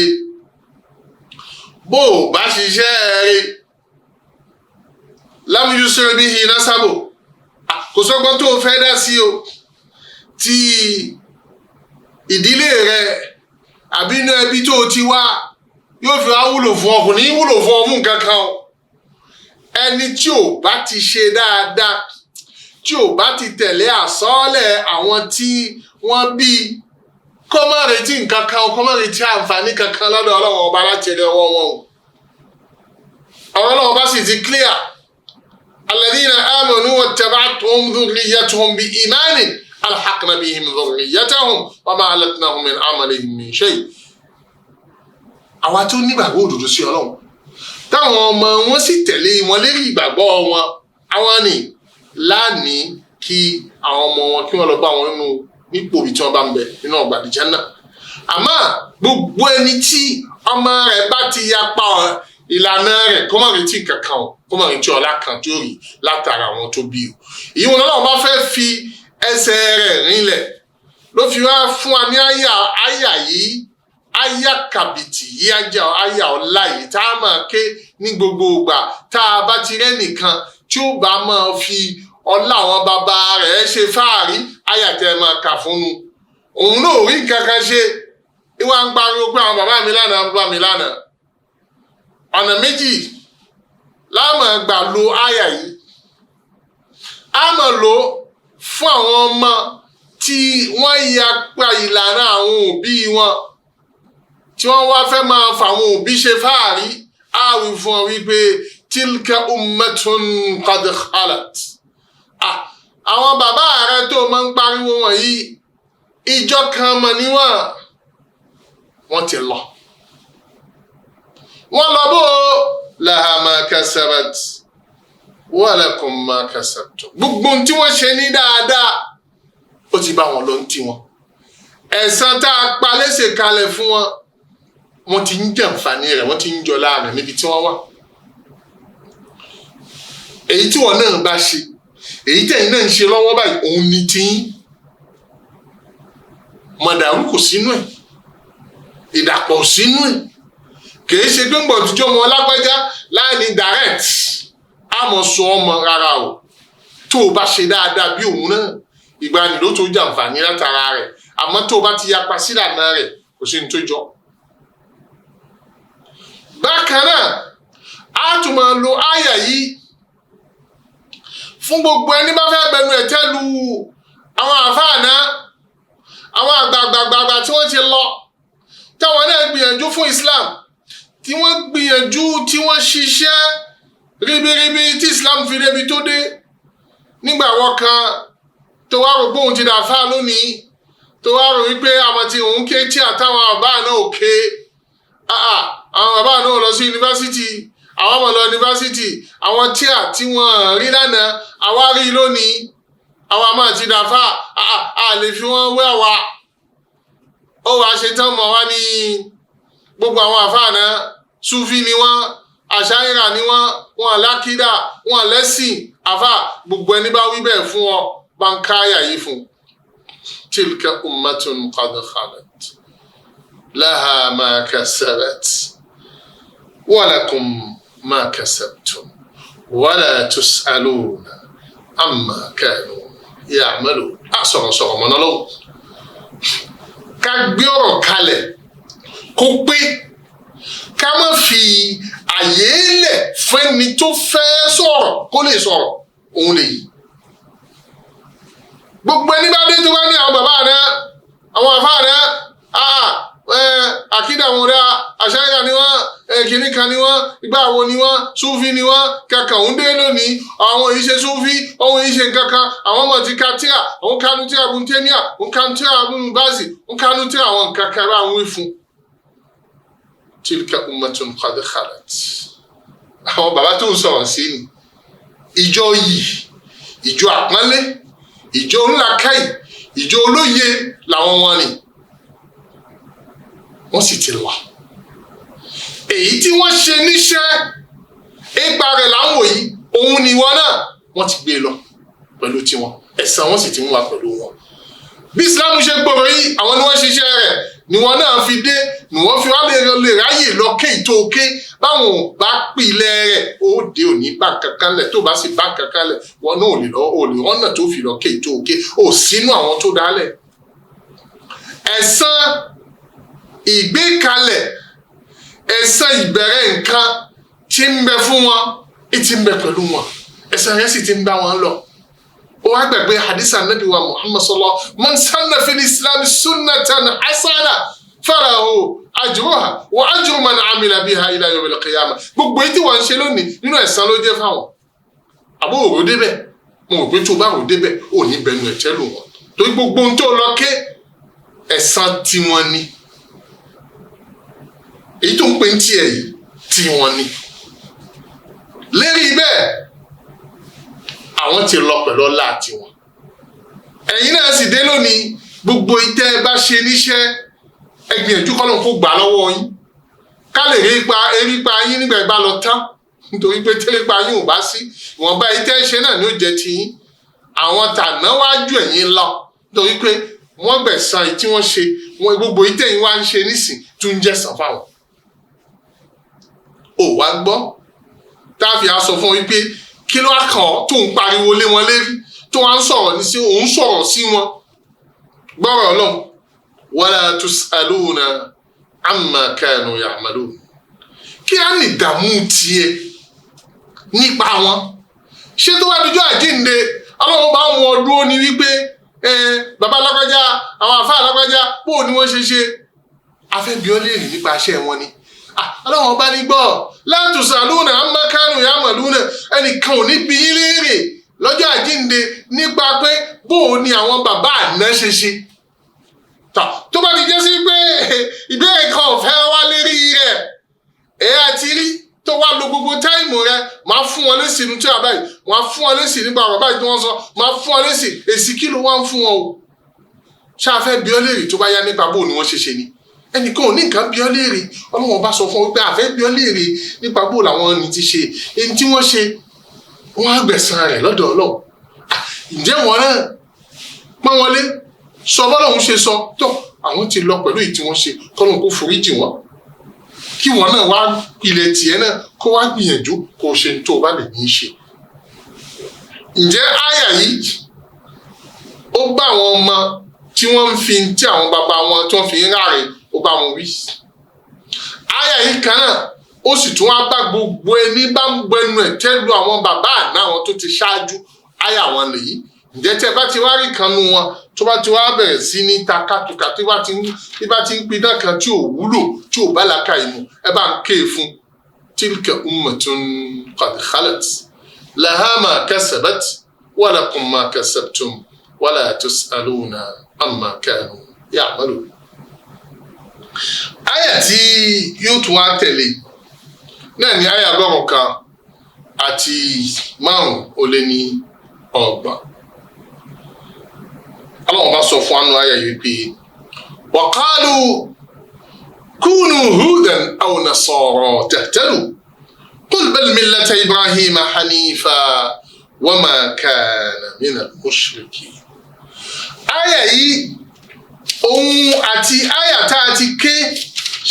bó o bá ṣiṣẹ́ rẹ̀ lam yusri bihi nasabu, kò sọ́gbọ́n tó fẹ́ dá sí o, tí ìdílé rẹ̀ àbí inú ẹbí tó ti wá yóò fi wá wúlò fún ọ, kò ní wúlò fún ọ mú kankan o. Ẹni tí ò bá ti ṣe dáadáa, tí ò bá ti tẹ̀lé àsọ́ọ́lẹ̀ àwọn tí wọ́n bí, kó má retí nǹkan kan, kó má retí àǹfààní kankan lọ́dọ̀ Ọlọ́run ọba láti ẹ̀rẹ̀ ọwọ́ wọn o. Àwọn Ọlọ́run ọba sì ti clear. Alladhina amanu wattaba'athum dhurriyyatuhum bi'imanin alhaqna bihim dhurriyyatahum wa ma alatnahum min amalihim min shay'. Àwa tó nígbàgbọ́ òdodo sí Ọlọ́run, táwọn ọmọ wọn sì tẹ̀lé wọn lérí ìgbàgbọ́ wọn, àwọn ni láàní kí àwọn ọmọ wọn kí wọ́n lọ bá wọn nípò ibi tí wọ́n bá ń bẹ nínú ọgbà Àlùjánnà. Àmọ́ gbogbo ẹni tí ọmọ rẹ̀ bá ti yapa ìlànà rẹ̀ kó má retí kankan o kó má retí ọlá kan tí ó rí látara àwọn tó bí o ìyíwọ̀n náà bá fẹ́ fi ẹsẹ̀ rẹ̀ rinlẹ̀ ló fi wá fún wa ní àyà yìí àyà kàbìtì yìí àyà ọlá yìí tá a máa ké ní gbogbo ìgbà tá a bá ti rẹ́ nìkan tí ó bá máa fi ọlá àwọn bàbá rẹ̀ ṣe fáàrí àyà tẹ́ máa kà fún un òun náà ò rí kankan ṣe ìwà ń pariwo pé àwọn bàbá mi lánàá bàbá mi lánàá ọ̀nà méjì láàmú gbà lo àyà yìí a máa lò fún àwọn ọmọ tí wọ́n yapa ìlànà àwọn òbí wọn tí wọ́n wá fẹ́ máa fà àwọn òbí ṣe fáàrí á wí fún ọ wípé tilka ummatun qad khalat àwọn bàbá rẹ tó máa ń pariwo wọ̀nyí ìjọ kan mọ̀ níwọ̀n wọ́n ti lọ wọ́n lọ bó laha ma kasabat wa lakum ma kasabtum gbogbo tí wọ́n ṣe ní dáadáa ó ti bá wọn lọ ń tí wọn ẹ̀san tá a pa lẹ́sẹ̀ kalẹ̀ fún wọn wọ́n ti ń jàǹfààní rẹ̀ wọ́n ti ń jọ láàrin níbi tí wọ́n wà èyí tí wọn náà bá ṣe èyí tẹ̀yin náà ń ṣe lọ́wọ́ báyìí òun ni tiyín mọ̀dàrú kò sínú ẹ̀ ìdàpọ̀ sínú ẹ̀ kìí ṣe pé ń bọ̀ jíjọ́ ọmọ lágbájá láàrin direct àmọ́ sọ ọmọ rárá o tó o bá ṣe dáadáa bí òun náà ìgbani ló tó jàǹfààní látara rẹ̀ àmọ́ tó o bá ti yapa sílànà rẹ̀ kò sí ní tó jọ. bákan náà a tún máa lo àyà yìí fún gbogbo ẹni bá fẹ́ bẹnu ẹ̀tẹ́ lu àwọn àfáàná àwọn àgbààgbàgbà tí wọ́n ti lọ táwọn náà gbìyànjú fún Islam tí wọ́n gbìyànjú tí wọ́n ṣiṣẹ́ ribiribi tí Islam fi débi tó dé nígbà wọn kan tó wá rò pé òun ti dàfà lónìí tó wá rò wípé àwọn tí òun ké tí àtàwọn bàbá náà ò ké àwọn bàbá náà lọ sí yunifásitì àwọn ọmọ lọ yunifásitì àwọn tíà tí wọ́n rí lánàá àwa rí lónìí àwa máa ti dàfà a lè fi wọ́n wé àwa ó wàá ṣe tán mọ̀ wá ní gbogbo àwọn àfáàná Súfí ni wọ́n àṣàyíra ni wọ́n lákídà wọ́n lẹ́sìn àfà gbogbo ẹni bá wí bẹ́ẹ̀ fún ọ bá ń káyà yìí fún tilka ummatun qad khalat laha ma kasabat wa lakum ma kasabtum wa la tus'aluna amma kanu ya'malun sọ̀rọ̀ mọ́nà lọ́wọ́ ká gbé ọ̀rọ̀ kalẹ̀ kó pé ká má fi àyè lẹ̀ fẹ́ni tó fẹ́ sọ̀rọ̀ kó lè sọ̀rọ̀ òun lè yí. gbogbo ẹni bá dé tó bá ní àwọn bàbá rẹ àwọn àfáà rẹ àkídà wọn rẹ àṣàyà ni wọn kìnnì kan ni wọn ìgbà wo ni wọn Súfí ni wọn kankan òun dé lónìí àwọn yìí ṣe Súfí òun yìí ṣe kankan àwọn ọmọ ti ka tíra òun kanu tíra Ibn Taymiyyah òun kanu tíra Ibn Baz òun kanu tíra àwọn kankan rẹ àwọn ìfún. tilka ummatun qad khalat àwọn bàbá tó ń sọ̀rọ̀ sí ni ìjọ yìí ìjọ àpọ́nlé ìjọ ńlákàyè ìjọ olóye làwọn wọn ni wọ́n sì ti lọ èyí tí wọ́n ṣe níṣẹ́ ipa rẹ̀ láwọn yìí òun ni wọn náà wọ́n ti gbé lọ pẹ̀lú tiwọn ẹ̀san wọn sì ti ń wá pẹ̀lú wọn bí Islam ṣe gbòòrò yìí àwọn ni wọ́n ṣiṣẹ́ rẹ̀ ni wọn náà fi dé ni wọ́n fi wá lè ráyè lọ ké ìtóké báwọn ò bá pilẹ̀ rẹ̀ ó dé òní bá kankan lẹ̀ tó bá sì bá kankan lẹ̀ wọn náà ò lè rọ́nà tó fi lọ ké ìtóké ò sínú àwọn tó dálẹ̀ ẹ̀san ìgbékalẹ̀ ẹ̀san ìbẹ̀rẹ̀ nǹkan tí ń bẹ fún wọn ti ń bẹ pẹ̀lú wọn ẹ̀san yẹn sì ti ń bá wọn lọ. ó wá gbàgbé hadith anabi wa Muhammad sallallahu man sanna fil islam sunnatan hasana falahu ajruha wa ajru man amila biha ila yawm al-qiyamah gbogbo èyí tí wọ́n ń ṣe lónìí nínú ẹ̀san ló jẹ́ fáwọn. àbó òrò débẹ̀ mo rò pé tó bá rò débẹ̀ ò ní bẹnu ẹ̀tẹ́ lù wọ́n torí gbogbo ohun tó lọ ké ẹ̀san tí wọ́n ní èyí tó ń pè ń tiẹ̀ yìí tí wọ́n ní. lérí bẹ́ẹ̀ àwọn ti lọ pẹ̀lú ọlá tiwọn. ẹ̀yin náà sì dé lónìí gbogbo ìtẹ́ bá ṣe níṣẹ́ ẹ gbìyànjú kọ́lọ́n kó gbà lọ́wọ́ yín ká lè erípa yín nígbà ìbá lọ tán nítorí pé tẹ́lẹ̀pa yín ò bá sí ìwọ̀nba ìtẹ́ ṣe náà ni ó jẹ́ ti yín àwọn tàná wájú ẹ̀yìn lọ nítorí pé wọ́n gbẹ̀san tí wọ́n ṣe wọn gbogbo ìtẹ̀yìn wá ń ṣe nísìn tún jẹ́ san fáwọn. ò wá gbọ́ táàfì á sọ fún wípé kí ló wá kàn ọ́ tó ń pariwo lé wọn lérí tó wá ń sọ̀rọ̀ ní sí òun sọ̀rọ̀ sí wọn gbọ́rọ̀ Ọlọ́run wala tus'aluna amma kanu ya'malun kí á ní ìdààmú tiẹ̀ nípa wọn ṣé tó wá dújọ́ àjíǹde Ọlọ́run bá mú ọ dúró ní wípé bàbá alágbájá àwọn àfáà alágbájá bó ni wọ́n ṣe afẹ́bí ọ lè rìn nípa iṣẹ́ wọn ni Ọlọ́run bá ní gbọ́ la tus'aluna amma kanu ya'malun ẹnìkan ò ní bi yín léèrè lọ́jọ́ àjíǹde nípa pé bó ni àwọn bàbá àná ṣe tó bá ti jẹ́ sí pé ìbéèrè kan ò fẹ́ wá lérí rẹ̀ àti rí tó wá lo gbogbo táìmù rẹ̀ máa fún wọn lésì ní tí a báyìí máa fún wọn lésì nípa ọ̀rọ̀ báyìí tí wọ́n sọ máa fún wọn lésì èsì kí ló wá ń fún wọn o ṣáfẹ́ bí ọ léèrè tó bá yá nípa bó ni wọ́n ṣe ni ẹnìkan ò ní nǹkan bí ọ léèrè Ọlọ́run bá sọ fún wọn pé àfẹ́ bí ọ léèrè nípa bó làwọn ní ti ṣe èyí tí wọ́n ṣe wọ́n á gbẹ̀san rẹ̀ lọ́dọ̀ Ọlọ́run ǹjẹ́ wọn náà pọ́n wọn lé sọ bọ́lọ́hún ṣe sọ tó àwọn ti lọ pẹ̀lú èyí tí wọ́n ṣe kọ́lọ́hún kó foríjì wọn kí wọn náà wá ilẹ̀ tiẹ̀ náà kó wá gbìyànjú kó o ṣe tó o bá lè ní í ṣe. ǹjẹ́ àyà yìí ó bá àwọn ọmọ tí wọ́n ń fi tí àwọn bàbá wọn tí wọ́n fi ń ráre ó bá wọn wí. àyà yìí kan náà ó sì tún wá bá gbogbo ẹni bá ń gbẹnu ẹ̀ tẹ́lu àwọn bàbá àná àwọn tó ti ṣáájú àyà wọn nìyí. ǹjẹ́ tẹ́ bá ti wá rí kan nu wọn tó bá ti wá bẹ̀rẹ̀ sí ní takatuka tí bá ti ń pidán kan tí ò wúlò tí ò bá làákà ìmú ẹ bá ń ké fún tilka ummatun qad khalat laha ma kasabat wa lakum ma kasabtum wala tus'aluna amma kanu ya'malun. àyà tí yóò tún wá tẹ̀lé náà ni àyà ọgọ́rùn-ún kan àti 5 Allah bá sọ fún anu àyà yìí pé wa qalu kunu hudan aw nasara tahtadu qul bal millata ibrahima hanifa wa ma kana minal mushrikin. àyà yìí òun àti àyà tá a ti ké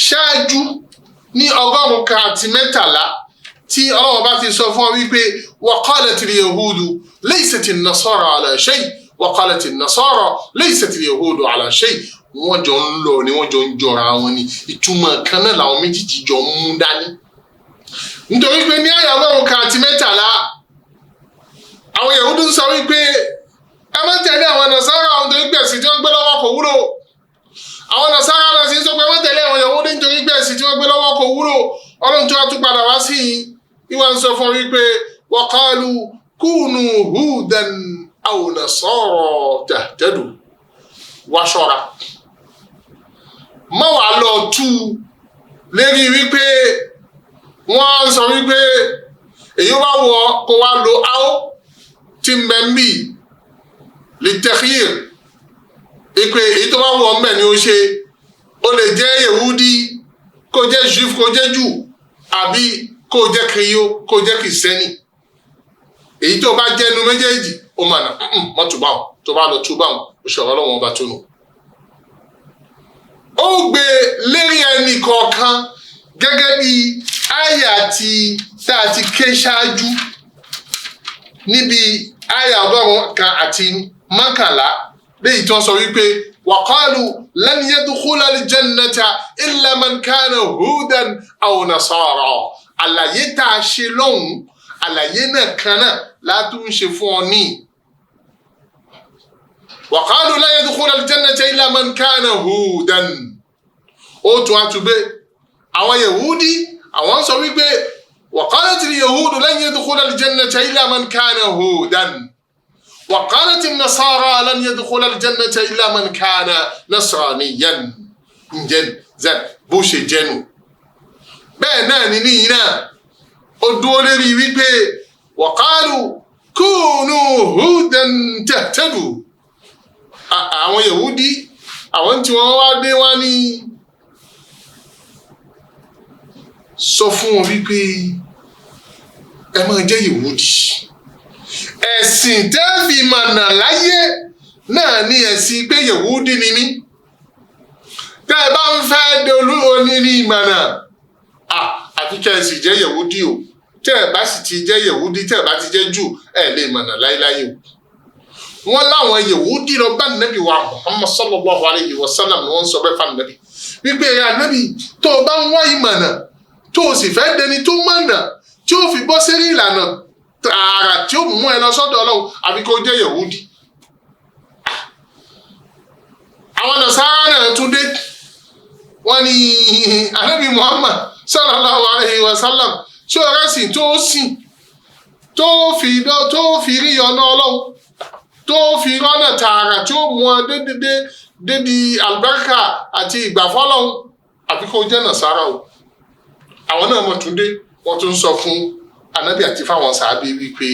ṣáájú ní 113 tí Allah bá ti sọ fún ọ wípé wa qalatil yahudu laysatin nasara ala shay وقالت النصارى ليست اليهود على شيء wọ́n jọ ń lọ ni wọ́n jọ ń jọra wọn ni ìtumọ̀ kan náà làwọn méjìjì jọ ń mú dání. nítorí pé ní àyà 113 àwọn Yahudi ń sọ wípé ẹ má tẹ̀lé àwọn Nasara àwọn nítorí pé ẹ̀sìn tí wọ́n gbé lọ́wọ́ kò wúlò. àwọn Nasara náà sì ń sọ pé ẹ má tẹ̀lé àwọn Yahudi nítorí pé ẹ̀sìn tí wọ́n gbé lọ́wọ́ kò wúlò. Ọlọ́run tó wá tún padà wá sí ìwà ń sọ fún wípé وقالوا كونوا هودا أو نصارى تهتدوا wá ṣọ́ra má wàá lọ tú lérí wípé wọ́n sọ wípé èyí wá wọ kó wá lo áó tí mẹ́mbì lè tẹ̀kíyè ìpè èyí tó wá wọ mẹ́ ni ó ṣe ó lè jẹ́ Yehudi kó jẹ́ Juif kó jẹ́ Jù àbí kó jẹ́ kìrìyó kó jẹ́ kìrìsẹ́nì èyí tó bá jẹ́ inú méjèèjì ó mà nà mọ́ túbà wọn tó bá lọ túbà wọn ó ṣọ̀rọ̀ lọ́wọ́ ọba tó nù. ó gbé lérí ẹnì kọ̀ọ̀kan gẹ́gẹ́ bí àyà tá a ti ké ṣáájú níbi àyà 111 léyìí tí wọ́n sọ wípé waqalu lan yadkhula al-jannata illa man kana hudan aw nasara. àlàyé tá a ṣe lọ́hùn àlàyé náà kan náà látún ṣe fún ọ ní. وقالوا لا يدخل الجنة إلا من كان هودا ó tún àtúbẹ̀ àwọn Yahudi àwọn sọ wípé وقالت اليهود لن يدخل الجنة إلا من كان هودا وقالت النصارى لن يدخل الجنة إلا من كان نصرانيا ǹjẹ́ bó ṣe jẹ́nu bẹ́ẹ̀ náà ni níyìn náà ó dúró lérí wípé وقالوا كونوا هودا تهتدوا àwọn Yahudi àwọn tí wọ́n wá dé wá ní sọ fún wọn wípé ẹ máa jẹ́ Yẹ̀wúdí ẹ̀sìn tẹ́ fi mọ̀nà láyé náà ní ẹ̀sìn pé Yẹ̀wúdí ni mí tẹ́ ẹ bá ń fẹ́ dolú onírí ìmọ̀nà àfi kẹ́ ẹ sì jẹ́ Yẹ̀wúdí o tẹ́ ẹ bá sì ti jẹ́ Yẹ̀wúdí tẹ́ ẹ bá ti jẹ́ Júù ẹ lè mọ̀nà láyéláyé o wọ́n láwọn Yẹ̀wúdí lọ bá Nábì wa Muhammad sallallahu alayhi wa sallam ni wọ́n sọ bẹ́ẹ̀ fún Nábì wípé ẹ̀yà Nábì tó o bá ń wá ìmọ̀nà tó o sì fẹ́ dẹni tó mọ̀nà tí ó fi bọ́ sí ìlànà tààrà tí ó mú ẹ lọ sọ́dọ̀ Ọlọ́run àbí kó jẹ́ Yẹ̀wúdí. àwọn Nasara náà tún dé wọ́n ní Ànábì Muhammad sallallahu alayhi wa sallam tí ó rẹ́sìn tó sìn tó fi rí ọ̀nà Ọlọ́run tó fi rọ́nà tààrà tí ó mú ọ dédé àlùbáríkà àti ìgbàfọ́ Ọlọ́run àbí kó jẹ́ Nasara o. àwọn náà mọ̀ tún dé wọ́n tún sọ fún Ànábì àti fáwọn sàábé wípé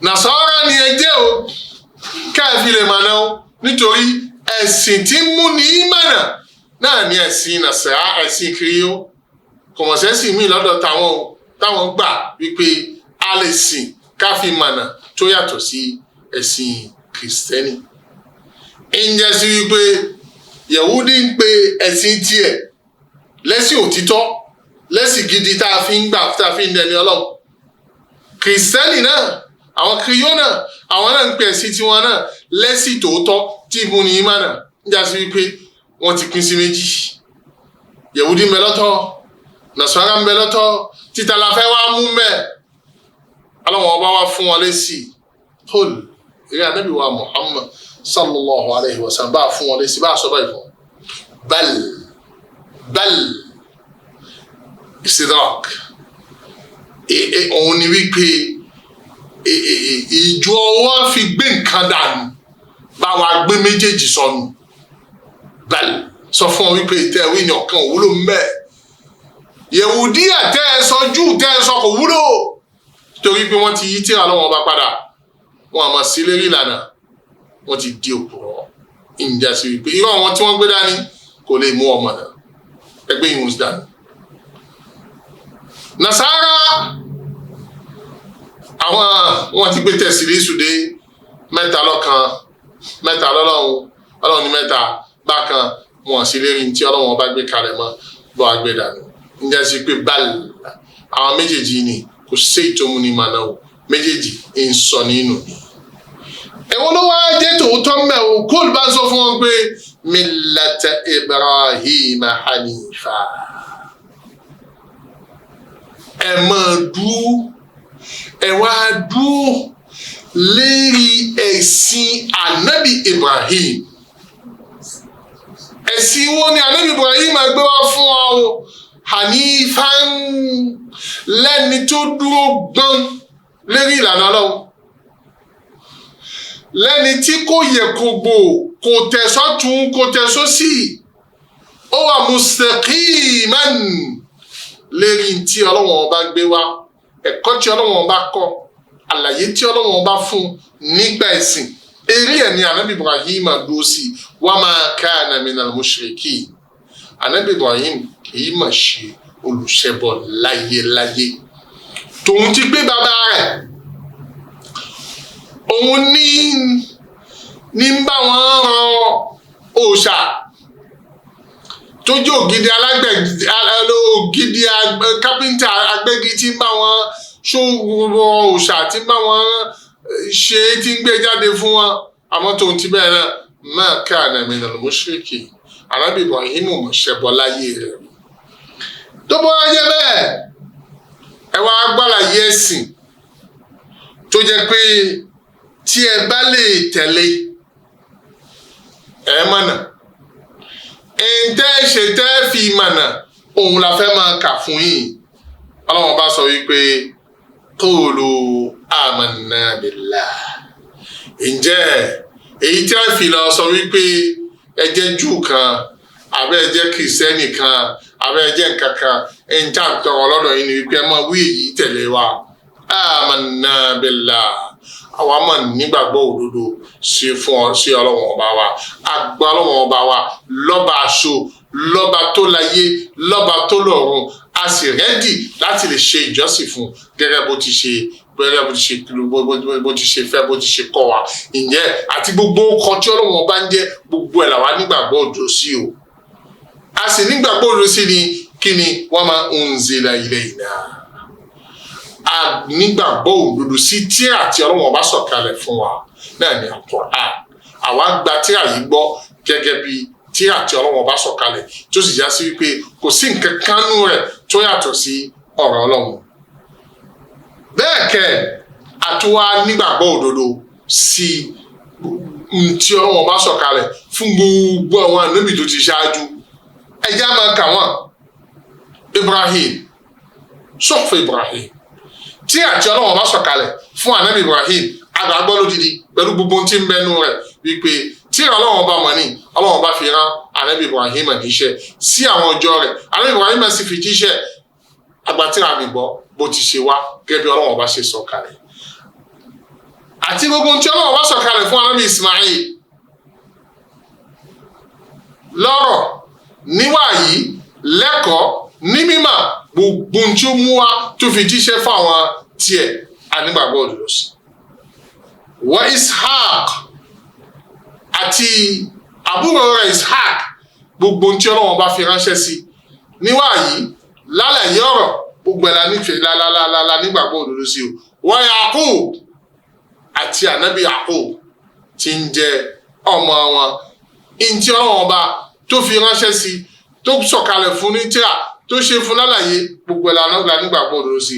Nasara ni ẹ jẹ́ o káàfi lè mọ̀nà o nítorí ẹ̀sìn tí mú ní ìmọ̀nà náà ni ẹ̀sìn Nasara ẹ̀sìn kiri o kò mọ̀ sẹ́sìn mí lọ́dọ̀ táwọn gbà wípé a lè sìn káfi mọ̀nà tó yàtọ̀ sí ẹ̀sìn Kìrìsìtẹ́nì. ìjẹ́ sí wípé Yẹ̀wúdí ń pe ẹ̀sìn tiẹ̀ lẹ́sìn òtítọ́ lẹ́sìn gidi tá a fi ń gbà tá a fi ń dẹni Ọlọ́run. Kìrìsìtẹ́nì náà àwọn kiriyó náà àwọn náà ń pe ẹ̀sìn tiwọn náà lẹ́sìn tòótọ́ tí ìbú ni ìmọ̀ náà ń já sí wípé wọ́n ti pín sí méjì. Yẹ̀wúdí ń bẹ lọ́tọ̀ Nasara ń bẹ lọ́tọ̀ títa la fẹ́ wá mú mẹ́ Ọlọ́run ọba wá fún wọn lésì Qul eré Ànábì wa Muhammad sallallahu alayhi wa sallam bá fún wọn lésì bá a sọ báyìí fún bal istidrak òun ni wípé ìjọ wọn fi gbé nǹkan dànù bá wa gbé méjèèjì sọnù bal sọ fún wọn wípé ìtẹ̀wé ni ọ̀kan òwúlò mẹ́ Yẹ̀wúdí àtẹ́ ẹ sọ Júù tẹ́ ẹ sọ kò wúlò torí pé wọ́n ti yí tírà Ọlọ́run ọba padà wọn àmọ́ sí lérí ìlànà wọ́n ti di òpùrọ́ ìjà sí wípé irọ́ wọn tí wọ́n gbé dání kò lè mú ọmọ náà ẹgbẹ́ ìhùn dání. Nasara àwọn wọn ti gbé tẹ̀sílísù dé mẹ́ta lọ́kan mẹ́ta lọ́lọ́run Ọlọ́run ní mẹ́ta bákan wọn sí lérí tí Ọlọ́run ọba gbé kalẹ̀ mọ́ bọ́ agbé dání ìjà sí pé báyìí àwọn méjèèjì ni kò sí ìtòmúni màná o méjèèjì ń sọ nínú ni. ẹ̀wọ̀n ló wá jẹ́ tòótọ́ mẹ́ o Qul bá sọ fún wọn pé millata Ibrahim hanifa ẹ máa dúró ẹ wá dúró lérí ẹ̀sìn Ànábì Ibrahim ẹ̀sìn wọn ni Ànábì Ibrahim gbé wá fún wa o hanifan lẹ́ni tó dúró gbọ́n lérí ìlànà Ọlọ́run lẹ́ni tí kò yẹ kò gbò kò tẹ̀sọ́tún kò tẹ̀sọ́sí ó wà mustaqiman lérí tí Ọlọ́run ọba gbé wá ẹ̀kọ́ tí Ọlọ́run ọba kọ́ àlàyé tí Ọlọ́run ọba fún nígbà ẹ̀sìn eré ẹ̀ ní Ànábì Ibrahim dúró sí wa ma kana minal mushrikin Ànábì Ibrahim kìí mà ṣe olùṣẹbọ láyéláyé tòun ti gbé bàbá rẹ̀ òun ní ń bá wọn rọ òòṣà tó jẹ́ ògidì ògidì kápẹ́ńtà agbẹ́gi tí ń bá wọn ṣòwò òòṣà tí ń bá wọn ṣe tí ń gbé jáde fún wọn àmọ́ tòun ti bẹ́ẹ̀ náà ma kana minal mushrikin Ànábì Ibrahim mọ̀ ṣẹbọ láyé rẹ̀ tó bọ́ ayé bẹ́ẹ̀ ẹ wá gbàlàyé ẹ̀sìn tó jẹ́ pé tí ẹ bá lè tẹ̀lé ẹ mọ̀nà ẹ̀ǹtẹ́ ṣe tẹ́ fi mọ̀nà òun la fẹ́ máa kà fún yín Ọlọ́run bá sọ wípé qulu amanna billah ǹjẹ́ èyí tí a fi lọ sọ wípé ẹ jẹ́ Júù kan àbẹ́ ẹ jẹ́ Kìrìsìtẹ́nì kan àbẹ́ ẹ jẹ́ nǹkan kan ẹ̀ ń tà tọrọ lọ́dọ̀ yìí ni wípé ẹ máa wí èyí tẹ̀lé wa amanna billah àwa máa nígbàgbọ́ òdodo sí Ọlọ́run ọba wa àgbà Ọlọ́run ọba wa lọ́ba aṣọ lọ́ba tó láyé lọ́ba tó lọ́run a sì rẹ́dì láti lè ṣe ìjọsìn fún gẹ́gẹ́ bó ti ṣe fẹ́ bó ti ṣe kọ́ wa ìyẹn àti gbogbo ọkọ̀ tí Ọlọ́run bá ń jẹ́ gbogbo ẹ̀ làwa nígbàgbọ́ òdodo sí o a sì nígbàgbọ́ òdodo sí ni kí ni wa ma unzila ilayna a nígbàgbọ́ òdodo sí tírà tí Ọlọ́run bá sọ̀kalẹ̀ fún wa náà ni Al-Qur'an àwa gba tírà yìí gbọ́ gẹ́gẹ́ bí tírà tí Ọlọ́run bá sọ̀kalẹ̀ tó sì já sí wípé kò sí nǹkan kánú rẹ̀ tó yàtọ̀ sí ọ̀rọ̀ Ọlọ́run bẹ́ẹ̀ kẹ́ àtúwá nígbàgbọ́ òdodo sí tí Ọlọ́run bá sọ̀kalẹ̀ fún gbogbo àwọn ànábì tó ti ṣáájú ẹjẹ́ á máa kà wọ́n Ibrahim sọ́fù Ibrahim tí àti Ọlọ́run bá sọ̀kalẹ̀ fún ànábì Ibrahim àgbàgbọ́ lódìdí pẹ̀lú gbogbo tí ń bẹnu rẹ̀ wípé tí Ọlọ́run bá mọ̀ ní Ọlọ́run bá fi rán ànábì Ibrahim níṣẹ́ sí àwọn ọjọ́ rẹ̀ ànábì Ibrahim sì fi jíṣẹ́ àgbàtìrà mi gbọ́ bó ti ṣe wá gẹ́gẹ́ bí Ọlọ́run bá ṣe sọ̀kalẹ̀ àti gbogbo tí Ọlọ́run bá sọ̀kalẹ̀ fún ànábì Ismail lọ́rọ̀ níwáyí lẹ́kọ̀ọ́ ní mímọ̀ gbogbo tí ó mú wá tó fi jíṣẹ́ fún àwọn tiẹ̀ anígbàgbọ́ òdodo sí wa Ishaq àti àbúrò rẹ̀ Ishaq gbogbo tí Ọlọ́run bá fi ránṣẹ́ sí níwáyí lálàyé ọ̀rọ̀ gbogbo ẹ̀la nífẹ̀ẹ́ lálálálá nígbàgbọ́ òdodo sí o wa Yaqub àti ànábì Yaqub tí ń jẹ ọmọ wọn ìntí Ọlọ́run bá tó fi ránṣẹ́ sí tó sọ̀kalẹ̀ fún ní tírà tó ṣe fún lálàyé gbogbo ẹ̀la nígbàgbọ́ òdodo sí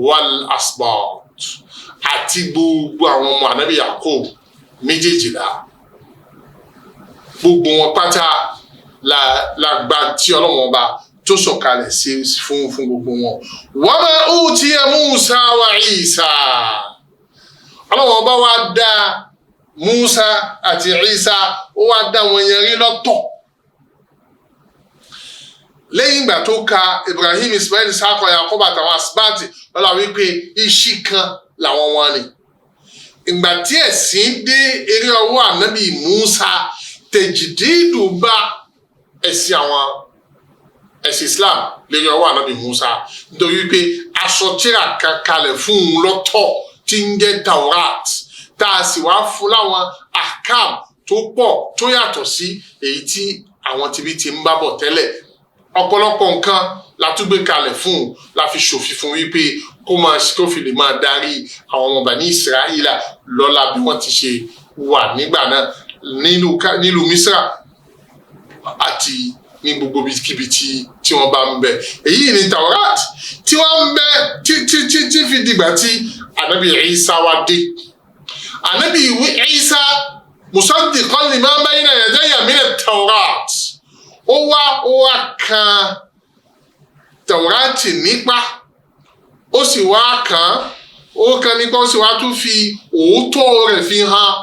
wal asbat àti gbogbo àwọn ọmọ ànábì Yaqub méjèèjìlá gbogbo wọn pátá la gba tí Ọlọ́run bá tó sọ̀kalẹ̀ sí fún gbogbo wọn wa ma utiya Musa wa Isa Ọlọ́run bá wá dá Musa àti Isa ó wá dá wọn yẹn rí lọ́tọ̀ lẹ́yìn ìgbà tó ka Ibrahim Ismail Isaac Yakob àtàwọn asibáàtì lọ́la wípé iṣi kan làwọn wọn ni ìgbà tí ẹ̀sìn dé eré ọwọ́ ànábì Musa tẹ̀jìdìdù bá ẹ̀sìn àwọn ẹ̀sìn Islam lórí ọwọ́ ànábì Musa nítorí pé aṣọ tíra kalẹ̀ fún un lọ́tọ̀ tí ń jẹ́ Taurat tá a sì wá fún láwọn ahkam tó pọ̀ tó yàtọ̀ sí èyí tí àwọn tibí ti ń bá bọ̀ tẹ́lẹ̀ ọ̀pọ̀lọpọ̀ nǹkan la tún gbé kalẹ̀ fún un la fi ṣòfin fún wípé kó fi lè máa darí àwọn ọmọ Bani Israẹla lọ́la bí wọ́n ti ṣe wà nígbà náà nílùú Misra àti ní gbogbo ibikíbi tí wọ́n bá ń bẹ èyí ni Taurat tí wọ́n ń bẹ tí fi dìgbà tí ànábì Isa wá dé ànábì Isa musaddiqan lima bayna yadayya min at-Taurat ó wá kan Taurat nípa ó sì wá kan nípa ó sì wá tún fi òótọ́ rẹ̀ fi hàn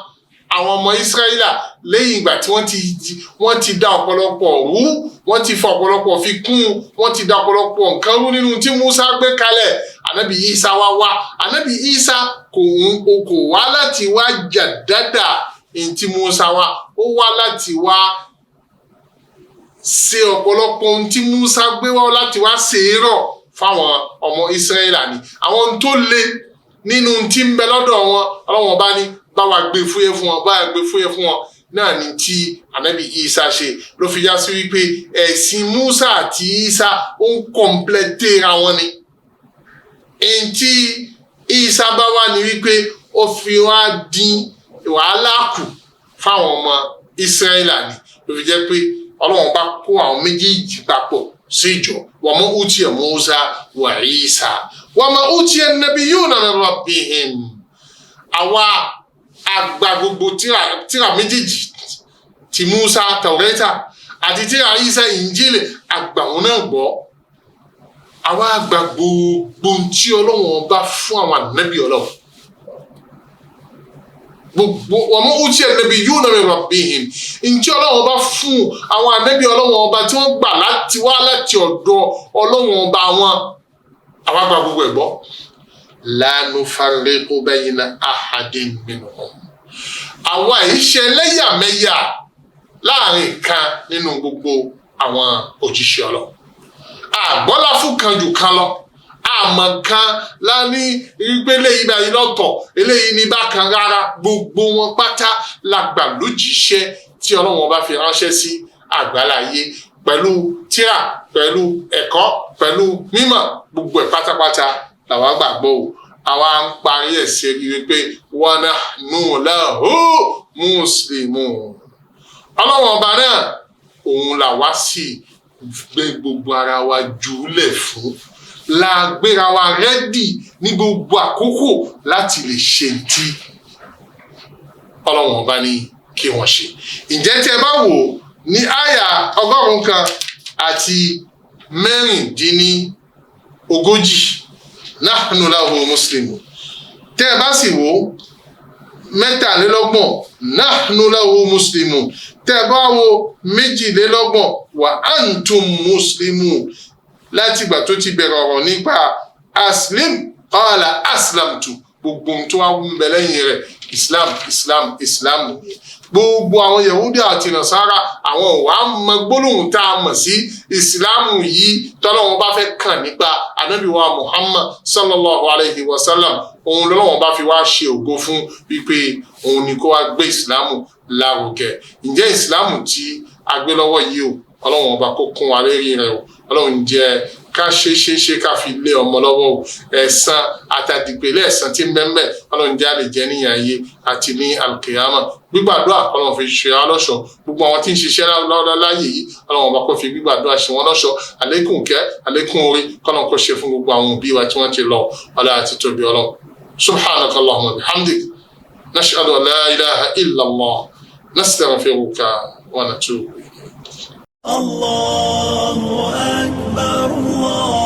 àwọn ọmọ Israẹla lẹ́yìn ìgbà tí wọ́n ti dá ọ̀pọ̀lọpọ̀ rú wọ́n ti fa ọ̀pọ̀lọpọ̀ fi kún wọ́n ti dá ọ̀pọ̀lọpọ̀ nǹkan rú nínú tí Musa gbé kalẹ̀ ànábì Isa wá ànábì Isa kò wá láti wá jàdádà tí Musa wá ó wá láti wá ṣe ọ̀pọ̀lọpọ̀ ohun tí Musa gbé wá láti wá ṣe é rọ̀ fáwọn ọmọ Israẹla ni àwọn tó le nínú tí ń bẹ lọ́dọ̀ wọn Ọlọ́run bá ní báwa gbé fúyẹ́ fún wọn náà ni tí ànábì Isa ṣe ló fi já sí wípé ẹ̀sìn Musa àti Isa ó ń kọ̀m̀plẹ̀tẹ̀ ra wọn ni èyí tí Isa bá wà ní wípé ó fi wá dín wàhálà kù fáwọn ọmọ Israẹla ni ló fi jẹ́ pé Ọlọ́run bá kó àwọn méjèèjì papọ̀ sí ìjọ wa ma utiya Musa wa Isa wa ma utiya an-nabiyyuna min rabbihim àwa àgbà gbogbo tíra méjèèjì ti Musa Taurata àti tíra Isa Injili àgbà wọn náà gbọ́ àwa àgbà gbogbo tí Ọlọ́run bá fún àwọn ànábì Ọlọ́run gbogbo wa ma utiya an-nabiyyuna min rabbihim ǹjẹ́ Ọlọ́run bá fún àwọn ànábì Ọlọ́run ọba tí wọ́n gbà láti wá láti ọ̀dọ̀ Ọlọ́run ọba wọn àwa àgbà gbogbo ẹ̀ gbọ́ la nufarriqu bayna ahadin minhum àwa ìṣe lẹ́yàmẹ̀yà láàrin kan nínú gbogbo àwọn òjíṣẹ́ Ọlọ́run àgbọ́lá fún kan jù kan lọ àmọ́ kan láni wípé eléyìí báyìí lọ́tọ̀ eléyìí ní bákan rárá gbogbo wọn pátá la gbà lójíṣẹ́ tí Ọlọ́run bá fi ránṣẹ́ sí àgbáláyé pẹ̀lú tírà pẹ̀lú ẹ̀kọ́ pẹ̀lú mímọ̀ gbogbo ẹ̀ pátápátá làwa gbàgbọ́ o àwa ń parí ẹ̀ sí wípé wa nahnu lahu muslimun Ọlọ́run ọba náà òun làwa sì gbé gbogbo ara wa jùlẹ̀ fún la gbéra wa rẹ́dì ní gbogbo àkókò láti lè ṣe tí Ọlọ́run ọba ní kí wọ́n ṣe. Ǹjẹ́ tí ẹ bá wò ní àyà 136 nahnu lahu muslimun tẹ́ ẹ bá sì wò 23 nahnu lahu muslimun tẹ́ ẹ bá wò 22 wa antum muslimun láti ìgbà tó ti bẹ̀rẹ̀ ọ̀rọ̀ nípa aslim qala aslamtu gbogbo tó wá ń bẹ lẹ́yìn rẹ̀ islam gbogbo àwọn Yahudi àti Nasara àwọn wà mọ gbólóhùn tá a mọ̀ sí ìsìláàmù yìí tọ́lọ́wọ́n bá fẹ́ kàn nípa ànábì wa Muhammad sallallahu alayhi wa sallam òun lọ́wọ́n bá fi wá ṣe ògo fún wípé òun ni kó wá gbé ìsìláàmù lárugẹ. Ǹjẹ́ ìsìláàmù tí a gbé lọ́wọ́ yìí o ọlọ́wọ́n bá kó kún wa lérí rẹ̀ o ọlọ́run jẹ́ ká ṣe ká fi lé ọmọ lọ́wọ́ o ẹ̀san àtàdìpẹ̀lẹ̀ ẹ̀san tí ń bẹ́ẹ̀ ọlọ́run jẹ́ àlè jẹ́ níyàn ayé àti ní alkiyama gbígbàdúrà ọlọ́run fi ṣe alọ́ṣọ́ gbogbo àwọn tí ń ṣiṣẹ́ láyé yìí ọlọ́run bá kó fi gbígbàdúrà ṣe wọ́n lọ́ṣọ́ àlékún kẹ́ àlékún orí kọ́lọ́n kó ṣe fún gbogbo àwọn òbí wa tí wọ́n ti lọ ọlá àti tóbi ọlọ́run subhanaka allahumma bihamdik nashhadu an la ilaha illa allah nastaghfiruka wa natubu ilayk. الله أكبر الله